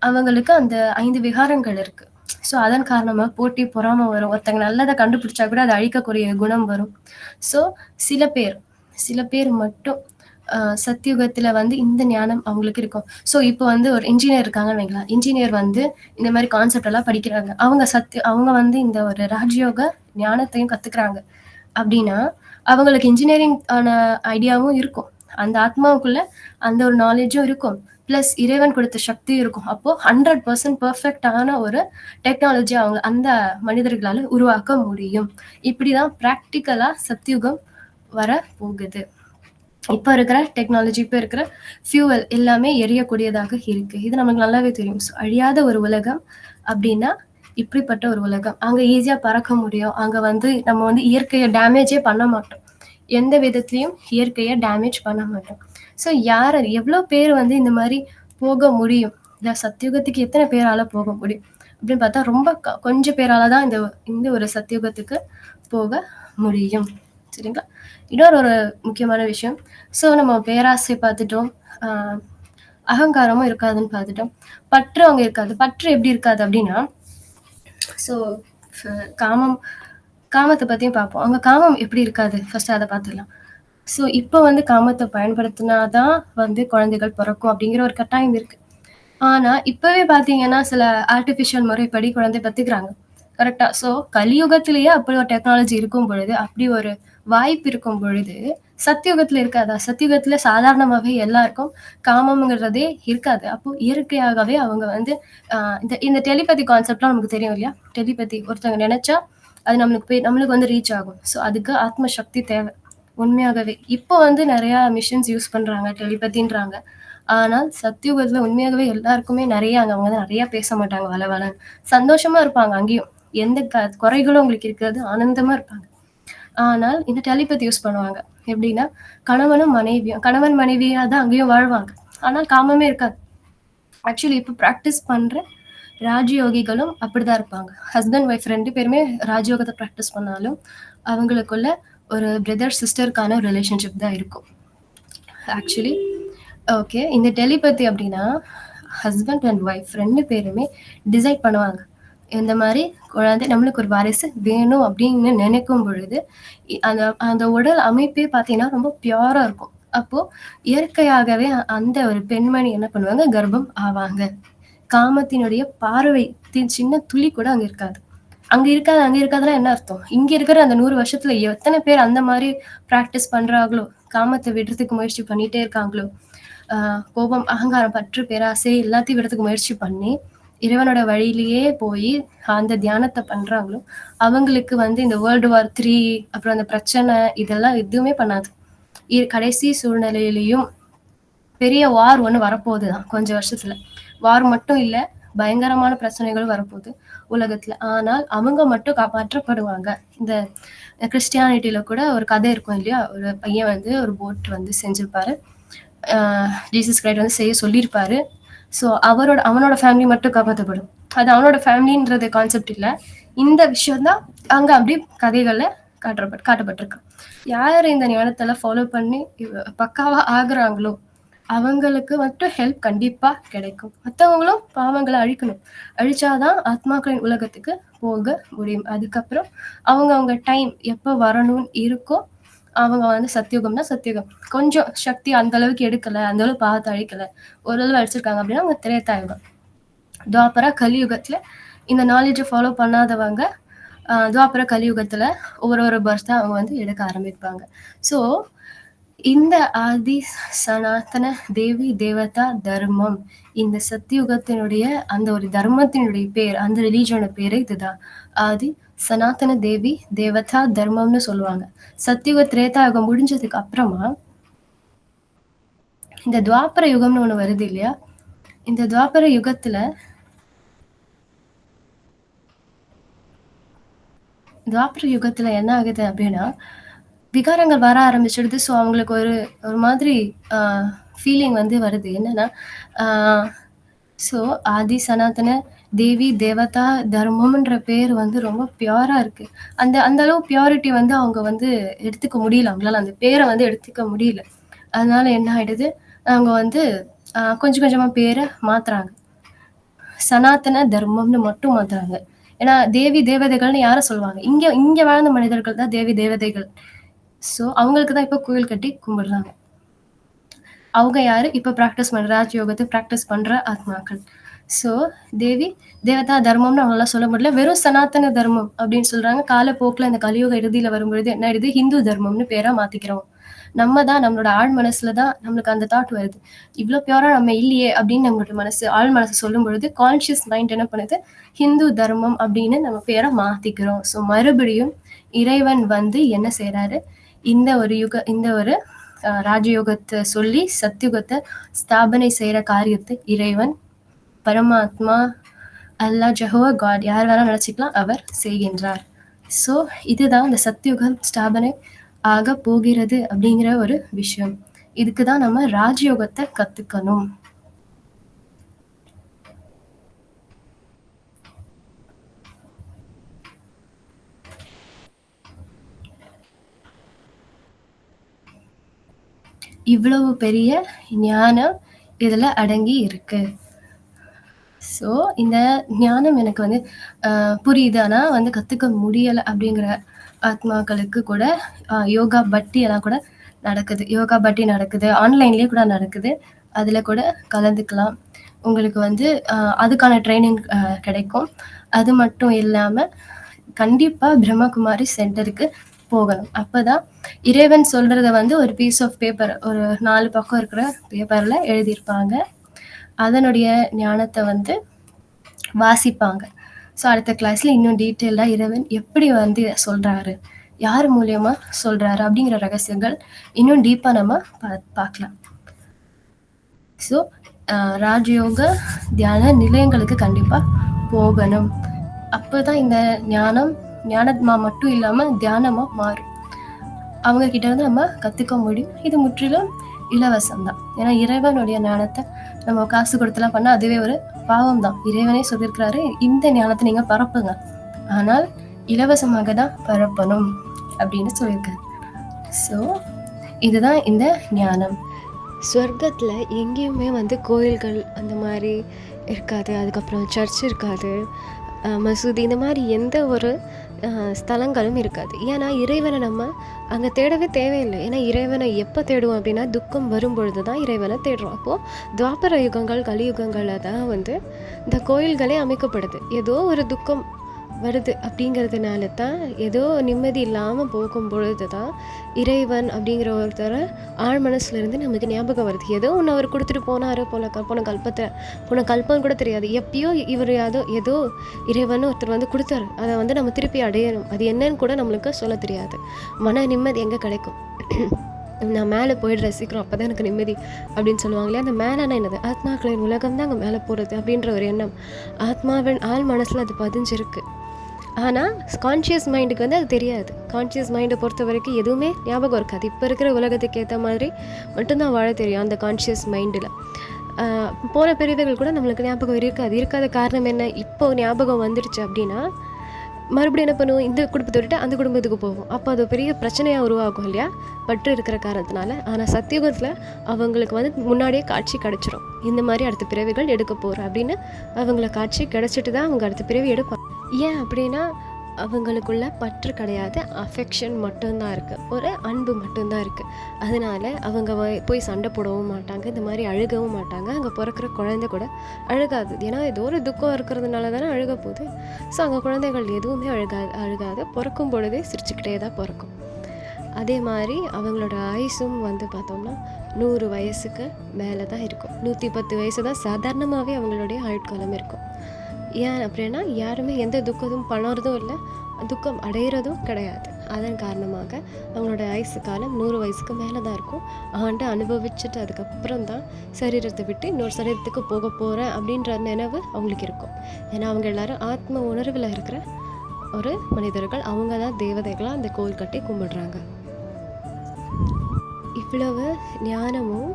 அவங்களுக்கு அந்த 5 விகாரங்கள் இருக்கு. ஸோ அதன் காரணமா போட்டி, பொறாம வரும். ஒருத்தங்க நல்லத கண்டுபிடிச்சா கூட அத அழிக்கக்கூடிய குணம் வரும். ஸோ சில பேர் சில பேர் மட்டும் சத்தியுகத்துல வந்து இந்த ஞானம் அவங்களுக்கு இருக்கும். ஸோ இப்போ வந்து ஒரு இன்ஜினியர் இருக்காங்கன்னு வைங்களேன். இன்ஜினியர் வந்து இந்த மாரி கான்செப்ட் எல்லாம் படிக்கிறாங்க. அவங்க வந்து இந்த ஒரு ராஜயோக ஞானத்தையும் கத்துக்கிறாங்க. அப்டின்னா, அவங்களுக்கு இன்ஜினியரிங் ஆன ஐடியாவும் இருக்கும். அந்த ஆத்மாவுக்குள்ள அந்த ஒரு நாலேட்ஜும் இருக்கும். பிளஸ் இறைவன் குடுத்த சக்தியும் இருக்கும். அப்போ 100% பெர்ஃபெக்ட்டான ஒரு டெக்னாலஜி அவங்க அந்த மனிதர்களால உருவாக்க முடியும். இப்படிதான் பிராக்டிகலா சத்யுகம் வரப்போகுது. இப்ப இருக்கிற டெக்னாலஜி, இப்ப இருக்கிற ஃபியூவல் எல்லாமே எரியக்கூடியதாக இருக்கு. இது நமக்கு நல்லாவே தெரியும். ஸோ அழியாத ஒரு உலகம் அப்டின்னா, இப்படிப்பட்ட ஒரு உலகம். அங்க ஈஸியா பறக்க முடியும். அங்க வந்து நம்ம வந்து இயற்கைய டேமேஜே பண்ண மாட்டோம். எந்த விதத்திலயும் இயற்கைய டேமேஜ் பண்ண மாட்டோம். ஸோ எவ்ளோ பேர் வந்து இந்த மாரி போக முடியும்? இல்ல சத்யுகத்துக்கு எத்தன பேரால போக முடியும்? அப்படின்னு பார்த்தா ரொம்ப கொஞ்சம் பேரால தான் இந்த இந்த ஒரு சத்யுகத்துக்கு போக முடியும். சரிங்களா? இன்னொரு ஒரு முக்கியமான விஷயம். ஸோ நம்ம பேராசை பார்த்துட்டோம். அ அகங்காரமும் இருக்காதுன்னு பார்த்துட்டோம். பற்று அங்க இருக்காது. பற்று எப்படி இருக்காது அப்படின்னா, ஸோ காமம் காமத்த பத்தியும் பார்ப்போம். அங்க காமம் எப்படி இருக்காது? ஃபர்ஸ்ட் அத பார்த்துடலாம். ஸோ இப்போ வந்து காமத்த பயன்படுத்தினா தான் வந்து குழந்தைகள் பொறக்கும் அப்படிங்கிற ஒரு கட்டாயம் இருக்கு. ஆனா, இப்பவே பார்த்தீங்கன்னா, சில ஆர்டிஃபிஷியல் முறைப்படி குழந்தை பெத்துக்கிறாங்க. கரெக்ட்டா? ஸோ கலியுகத்திலேயே அப்படி ஒரு டெக்னாலஜி இருக்கும் பொழுது, அப்படி ஒரு வாய்ப்பு இருக்கும் பொழுது, சத்தியுகத்தில இருக்காதா? சத்தியுகத்தில சாதாரணமாவே எல்லாருக்கும் காமம்ங்கிறதே இருக்காது. அப்போ இயற்கையாகவே அவங்க வந்து இந்த இந்த டெலிபதி கான்செப்ட்லாம் நமக்கு தெரியும் இல்லையா? டெலிபதி ஒருத்தவங்க நெனச்சா, அது நம்மளுக்கு வந்து ரீச் ஆகும். ஸோ அதுக்கு ஆத்ம சக்தி தேவை. உண்மையாகவே. இப்போ வந்து நெறையா மிஷின்ஸ் யூஸ் பண்றாங்க. டெலிபதின்றாங்க. ஆனால் சத்தியுகத்துல உண்மையாகவே எல்லாருக்குமே நெறைய அவங்க வந்து நெறைய பேச மாட்டாங்க வளவளன்னு. சந்தோஷமா இருப்பாங்க அங்கேயும். எந்த குறைகளும் அவங்களுக்கு இருக்காது. ஆனந்தமா இருப்பாங்க. ஆனால் இந்த டெலிபதி யூஸ் பண்ணுவாங்க. எப்படின்னா, கணவன் மனைவியா தான் அங்கேயும் வாழ்வாங்க. ஆனால் காமமே இருக்காது. ஆக்சுவலி இப்ப பிராக்டிஸ் பண்ற ராஜயோகிகளும் அப்படிதான் இருப்பாங்க. ஹஸ்பண்ட், ஒய்ஃப் 2 பேருமே ராஜயோகத்த பிராக்டிஸ் பண்ணாலும், அவங்களுக்குள்ள ஒரு பிரதர், சிஸ்டருக்கான ஒரு ரிலேஷன்ஷிப் தான் இருக்கும். Actually okay. இந்த டெலிபதி அப்படின்னா, ஹஸ்பண்ட் அண்ட் ஒய்ஃப் 2 பேருமே டிசைட் பண்ணுவாங்க. இந்த மாரி குழந்தை நம்மளுக்கு ஒரு வாரிசு வேணும் அப்படின்னு நினைக்கும் பொழுது, அந்த அந்த உடல் அமைப்பே பார்த்தீங்கன்னா, ரொம்ப பியூரா இருக்கும். அப்போ இயற்கையாகவே அந்த ஒரு பெண்மணி என்ன பண்ணுவாங்க, கர்ப்பம் ஆவாங்க. காமத்தினுடைய பார்வை சின்ன துளி கூட அங்க இருக்காது. அங்க இருக்காதுன்னா என்ன அர்த்தம்? இங்க இருக்கிற அந்த 100 வருஷத்துல எத்தன பேர் அந்த மாரி பிராக்டிஸ் பண்றாங்களோ, காமத்த விடுறதுக்கு முயற்சி பண்ணிட்டே இருக்காங்களோ, அ கோபம், அகங்காரம், பற்று, பேராசை எல்லாத்தையும் விடுறதுக்கு முயற்சி பண்ணி, இறைவனோட வழியிலேயே போயி அந்த தியானத்த பண்றாங்களோ, அவங்களுக்கு வந்து இந்த வேர்ல்டு வார் 3 அப்புறம் அந்த பிரச்சனை இதெல்லாம் எதுவுமே பண்ணாது. கடைசி சூழ்நிலையிலயும் பெரிய வார் ஒண்ணு வரப்போகுது தான் கொஞ்சம் வருஷத்துல. வார் மட்டும் இல்ல, பயங்கரமான பிரச்சனைகளும் வரப்போகுது உலகத்துல. ஆனால் அவங்க மட்டும் காப்பாற்றப்படுவாங்க. இந்த கிறிஸ்டியானிட்டில கூட ஒரு கதை இருக்கும் இல்லையா? ஒரு பையன் வந்து ஒரு போட் வந்து செஞ்சிருப்பாரு. அ ஜீசஸ் கிரைஸ்ட் வந்து செய்ய சொல்லியிருப்பாரு. ஸோ அவனோட ஃபேமிலி மட்டும் காப்பாத்தப்படும். அது அவனோட ஃபேமிலின்றது கான்செப்ட் இல்ல. இந்த விஷயம் தான் அங்க அப்படியே கதைகள்ல காட்டப்பட்டிருக்கு. யார் இந்த ஞானத்தெல்லாம் ஃபாலோ பண்ணி பக்காவா ஆகுறாங்களோ, அவங்களுக்கு மட்டும் ஹெல்ப் கண்டிப்பா கிடைக்கும். மத்தவங்களும் பாவங்கள அழிக்கணும். அழிச்சாதான் ஆத்மாக்களின் உலகத்துக்கு போக முடியும். அதுக்கப்புறம் அவங்க டைம் எப்ப வரணும்னு இருக்கோ, அவங்க வந்து சத்தியுகம்னா சத்தியுகம். கொஞ்சம் சக்தி அந்த அளவுக்கு எடுக்கல, அந்த அளவு பாவத்த அழிக்கல, ஓரளவு அழிச்சிருக்காங்க அப்படின்னா அவங்க திரேதாயுகம். துவாபர, கலியுகத்துல இந்த நாலேட்ஜ ஃபாலோ பண்ணாதவங்க, துவாபர, கலியுகத்துல ஒரு பர்த்தா அவங்க வந்து எடுக்க ஆரம்பிப்பாங்க. ஸோ இந்த ஆதி சனாதன தேவி தேவதா தர்மம், இந்த சத்தியுகத்தினுடைய அந்த ஒரு தர்மத்தினுடைய பேர், அந்த ரிலிஜியனோட பேரு இதுதான். ஆதி சனாதன தேவி தேவதா தர்மம்னு சொல்லுவாங்க. சத்தியுக திரேதா யுகம் முடிஞ்சதுக்கு அப்புறமா இந்த துவாபர யுகம்னு ஒண்ணு வருது இல்லையா? இந்த துவாபர யுகத்துல என்ன ஆகுது அப்படின்னா, விகாரங்கள் வர ஆரம்பிச்சிடுது. ஸோ அவங்களுக்கு ஒரு ஒரு மாதிரி அ ஃபீலிங் வந்து வருது. என்னன்னா, அ ஸோ ஆதி சனாதன தேவி தேவதா தர்மம்ன்ற பேர் வந்து ரொம்ப பியூரா இருக்கு. அந்த அந்த அளவு பியூரிட்டி வந்து அவங்க வந்து எடுத்துக்க முடியல. அவங்களால அந்த பேர வந்து எடுத்துக்க முடியல. அதனால என்ன ஆயிடுது, அவங்க வந்து கொஞ்சம் கொஞ்சமா பேர மாத்துறாங்க. சனாதன தர்மம்னு மட்டும் மாத்துறாங்க. ஏன்னா தேவி தேவதைகள்னு யார சொல்லுவாங்க? இங்க இங்க வாழ்ந்த மனிதர்கள் தான் தேவி தேவதைகள். ஸோ அவங்களுக்கு தான் இப்ப கோயில் கட்டி கும்பிடுறாங்க. அவங்க யாரு? இப்ப பிராக்டிஸ் பண்ற ராஜயோகத்த பிராக்டிஸ் பண்ற ஆத்மாக்கள். ஸோ தேவி தேவதா தர்மம்னு அவங்களால சொல்ல முடியல. வெறும் சனாதன தர்மம் அப்படின்னு சொல்றாங்க. காலப்போக்குல இந்த கலியுக இறுதியில வரும்பொழுது என்ன ஆயிடுது? ஹிந்து தர்மம்னு பேரா மாத்திக்கிறோம். நம்ம தான் நம்மளோட ஆழ் மனசுல தான் நம்மளுக்கு அந்த தாட் வருது. இவ்ளோ பியூரா நம்ம இல்லையே அப்படின்னு நம்மளோட மனசு, ஆழ் மனசு சொல்லும் பொழுது, கான்ஷியஸ் மைண்ட் என்ன பண்ணுது? ஹிந்து தர்மம் அப்படின்னு நம்ம பேர மாத்திக்கிறோம். ஸோ மறுபடியும் இறைவன் வந்து என்ன செய்றாரு? இந்த ஒரு ராஜயோகத்த சொல்லி சத்யுகத்த ஸ்தாபனை செய்ற காரியத்த இறைவன், பரமாத்மா, அல்லாஹ், ஜெகோவா காட் யார் வேணா நினைச்சுக்கலாம். அவர் செய்கின்றார். ஸோ இதுதான் இந்த சத்யுகம் ஸ்தாபனை ஆக போகிறது அப்படிங்கிற ஒரு விஷயம். இதுக்கு தான் நம்ம ராஜயோகத்த கத்துக்கணும். இவ்வளவு பெரிய ஞானம் இதுல அடங்கி இருக்கு. ஸோ இந்த ஞானம் எனக்கு வந்து புரியுது. ஆனா வந்து கத்துக்க முடியல அப்படிங்கிற ஆத்மாக்களுக்கு கூட யோகா பட்டி எல்லாம் கூட நடக்குது. யோகா பட்டி நடக்குது. ஆன்லைன்லயே கூட நடக்குது. அதுல கூட கலந்துக்கலாம். உங்களுக்கு வந்து அதுக்கான ட்ரெய்னிங் கிடைக்கும். அது மட்டும் இல்லாம கண்டிப்பா பிரம்மகுமாரி சென்டருக்கு போகணும். அப்பதான் இறைவன் சொல்றத வந்து ஒரு பீஸ் ஆஃப் பேப்பர், ஒரு 4 பக்கம் இருக்கிற பேப்பர்ல எழுதியிருப்பாங்க. அதனுடைய ஞானத்த வந்து வாசிப்பாங்க. ஸோ அடுத்த கிளாஸ்ல இன்னும் டீட்டெயில்டா இறைவன் எப்படி வந்து சொல்றாரு, யார் மூலியமா சொல்றாரு அப்படிங்கிற ரகசியங்கள் இன்னும் டீப்பா நம்ம பார்க்கலாம். ஸோ ராஜயோக தியான நிலையங்களுக்கு கண்டிப்பா போகணும். அப்பதான் இந்த ஞானமா மட்டும் இல்லாம தியானமா மாறும். அவங்க கிட்ட இருந்து நம்ம கத்துக்க முடியும். இது முற்றிலும் இலவசம் தான். ஏன்னா இறைவனுடைய ஞானத்தை நம்ம காசு கொடுத்துலாம் பண்ணா அதுவே ஒரு பாவம் தான். இறைவனே சொல்லியிருக்கிறாரு, இந்த ஞானத்தை நீங்க பரப்புங்க, ஆனால் இலவசமாக தான் பரப்பணும் அப்படின்னு சொல்லியிருக்காரு. ஸோ இதுதான் இந்த ஞானம். ஸ்வர்க்கத்தில் எங்கேயுமே வந்து கோயில்கள் அந்த மாதிரி இருக்காது. அதுக்கப்புறம் சர்ச் இருக்காது, மசூதி, இந்த மாதிரி எந்த ஒரு ஸ்தலங்களும் இருக்காது. ஏன்னா இறைவனை நம்ம அங்கே தேடவே தேவையில்லை. ஏன்னா இறைவனை எப்போ தேடுவோம் அப்படின்னா துக்கம் வரும்பொழுது தான் இறைவனை தேடுறோம். அப்போது துவாபர யுகங்கள் கலியுகங்களில் தான் வந்து இந்த கோயில்களே அமைக்கப்படுது. ஏதோ ஒரு துக்கம் வருது அப்படிங்கிறதுனால தான், ஏதோ நிம்மதி இல்லாமல் போகும் பொழுது தான் இறைவன் அப்படிங்கிற ஒருத்தரை ஆழ் மனசுலேருந்து நமக்கு ஞாபகம் வருது. ஏதோ ஒன்று அவர் கொடுத்துட்டு போனார் போன கல்பம் கூட தெரியாது. எப்பயோ இவர் ஏதோ இறைவன் ஒருத்தர் வந்து கொடுத்தாரு, அதை வந்து நம்ம திருப்பி அடையணும். அது என்னன்னு கூட நம்மளுக்கு சொல்ல தெரியாது. மன நிம்மதி எங்கே கிடைக்கும்? நான் மேலே போயிட்டு ரசிக்கிறோம், அப்போ தான் எனக்கு நிம்மதி அப்படின்னு சொல்லுவாங்க இல்லையா? அந்த மேலான என்னது? ஆத்மாக்களின் உலகம் தான் அங்கே மேலே போகிறது அப்படின்ற ஒரு எண்ணம் ஆத்மாவின் ஆழ் மனசில் அது பதிஞ்சிருக்கு. ஆனால் கான்ஷியஸ் மைண்டுக்கு வந்து அது தெரியாது. கான்ஷியஸ் மைண்டை பொறுத்த வரைக்கும் எதுவுமே ஞாபகம் இருக்காது. இப்போ இருக்கிற உலகத்துக்கு ஏற்ற மாதிரி மட்டும்தான் வாழ தெரியும் அந்த கான்ஷியஸ் மைண்டில். போன பிரிவுகள் கூட நம்மளுக்கு ஞாபகம் இருக்காத காரணம் என்ன? இப்போ ஞாபகம் வந்துடுச்சு அப்படின்னா மறுபடியும் என்ன பண்ணுவோம்? இந்த குடும்பத்தை விட்டு அந்த குடும்பத்துக்கு போவோம். அப்போ அது பெரிய பிரச்சனையாக உருவாகும் இல்லையா? பற்று இருக்கிற காரணத்தினால. ஆனால் சத்தியுகத்தில் அவங்களுக்கு வந்து முன்னாடியே காட்சி கிடச்சிரும், இந்த மாதிரி அடுத்த பிறவிகள் எடுக்க போகிறோம் அப்படின்னு. அவங்கள காட்சி கிடச்சிட்டு தான் அவங்க அடுத்த பிறவி எடுப்பாங்க. ஏன் அப்படின்னா அவங்களுக்குள்ள பற்று கிடையாது, அஃபெக்ஷன் மட்டும்தான் இருக்குது, ஒரு அன்பு மட்டும்தான் இருக்குது. அதனால் அவங்க போய் சண்டை போடவும் மாட்டாங்க, இந்த மாதிரி அழுகவும் மாட்டாங்க. அங்கே பிறக்கிற குழந்தை கூட அழுகாது. ஏன்னா ஏதோ ஒரு துக்கம் இருக்கிறதுனால தானே அழுக போகுது. ஸோ அங்கே குழந்தைகள் எதுவுமே அழுகாது. பிறக்கும் பொழுதே சிரிச்சுக்கிட்டே தான் பிறக்கும். அதே மாதிரி அவங்களோட ஆயுசும் வந்து பார்த்தோம்னா 100 வயசுக்கு மேலே தான் இருக்கும். 110 வயசு தான் சாதாரணமாகவே அவங்களுடைய ஆயுட்காலம் இருக்கும். ஏன் அப்படின்னா யாருமே எந்த துக்கமும் பண்ணுறதும் இல்லை, துக்கம் அடைகிறதும் கிடையாது. அதன் காரணமாக அவங்களோட ஆயுசு காலம் 100 வயசுக்கு மேலே தான் இருக்கும். ஆண்டு அனுபவிச்சுட்டு அதுக்கப்புறம் தான் சரீரத்தை விட்டு இன்னொரு சரீரத்துக்கு போக போகிறேன் அப்படின்ற நினைவு அவங்களுக்கு இருக்கும். ஏன்னா அவங்க எல்லாரும் ஆத்ம உணர்வில் இருக்கிற ஒரு மனிதர்கள். அவங்க தான் தேவதைகளாக அந்த கோவில் கட்டி கும்பிடுறாங்க. இவ்வளவு ஞானமும்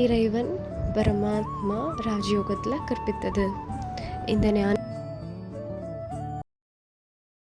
இறைவன் பரமாத்மா ராஜயோகத்தில் கற்பித்தது. இந்த ஞானம்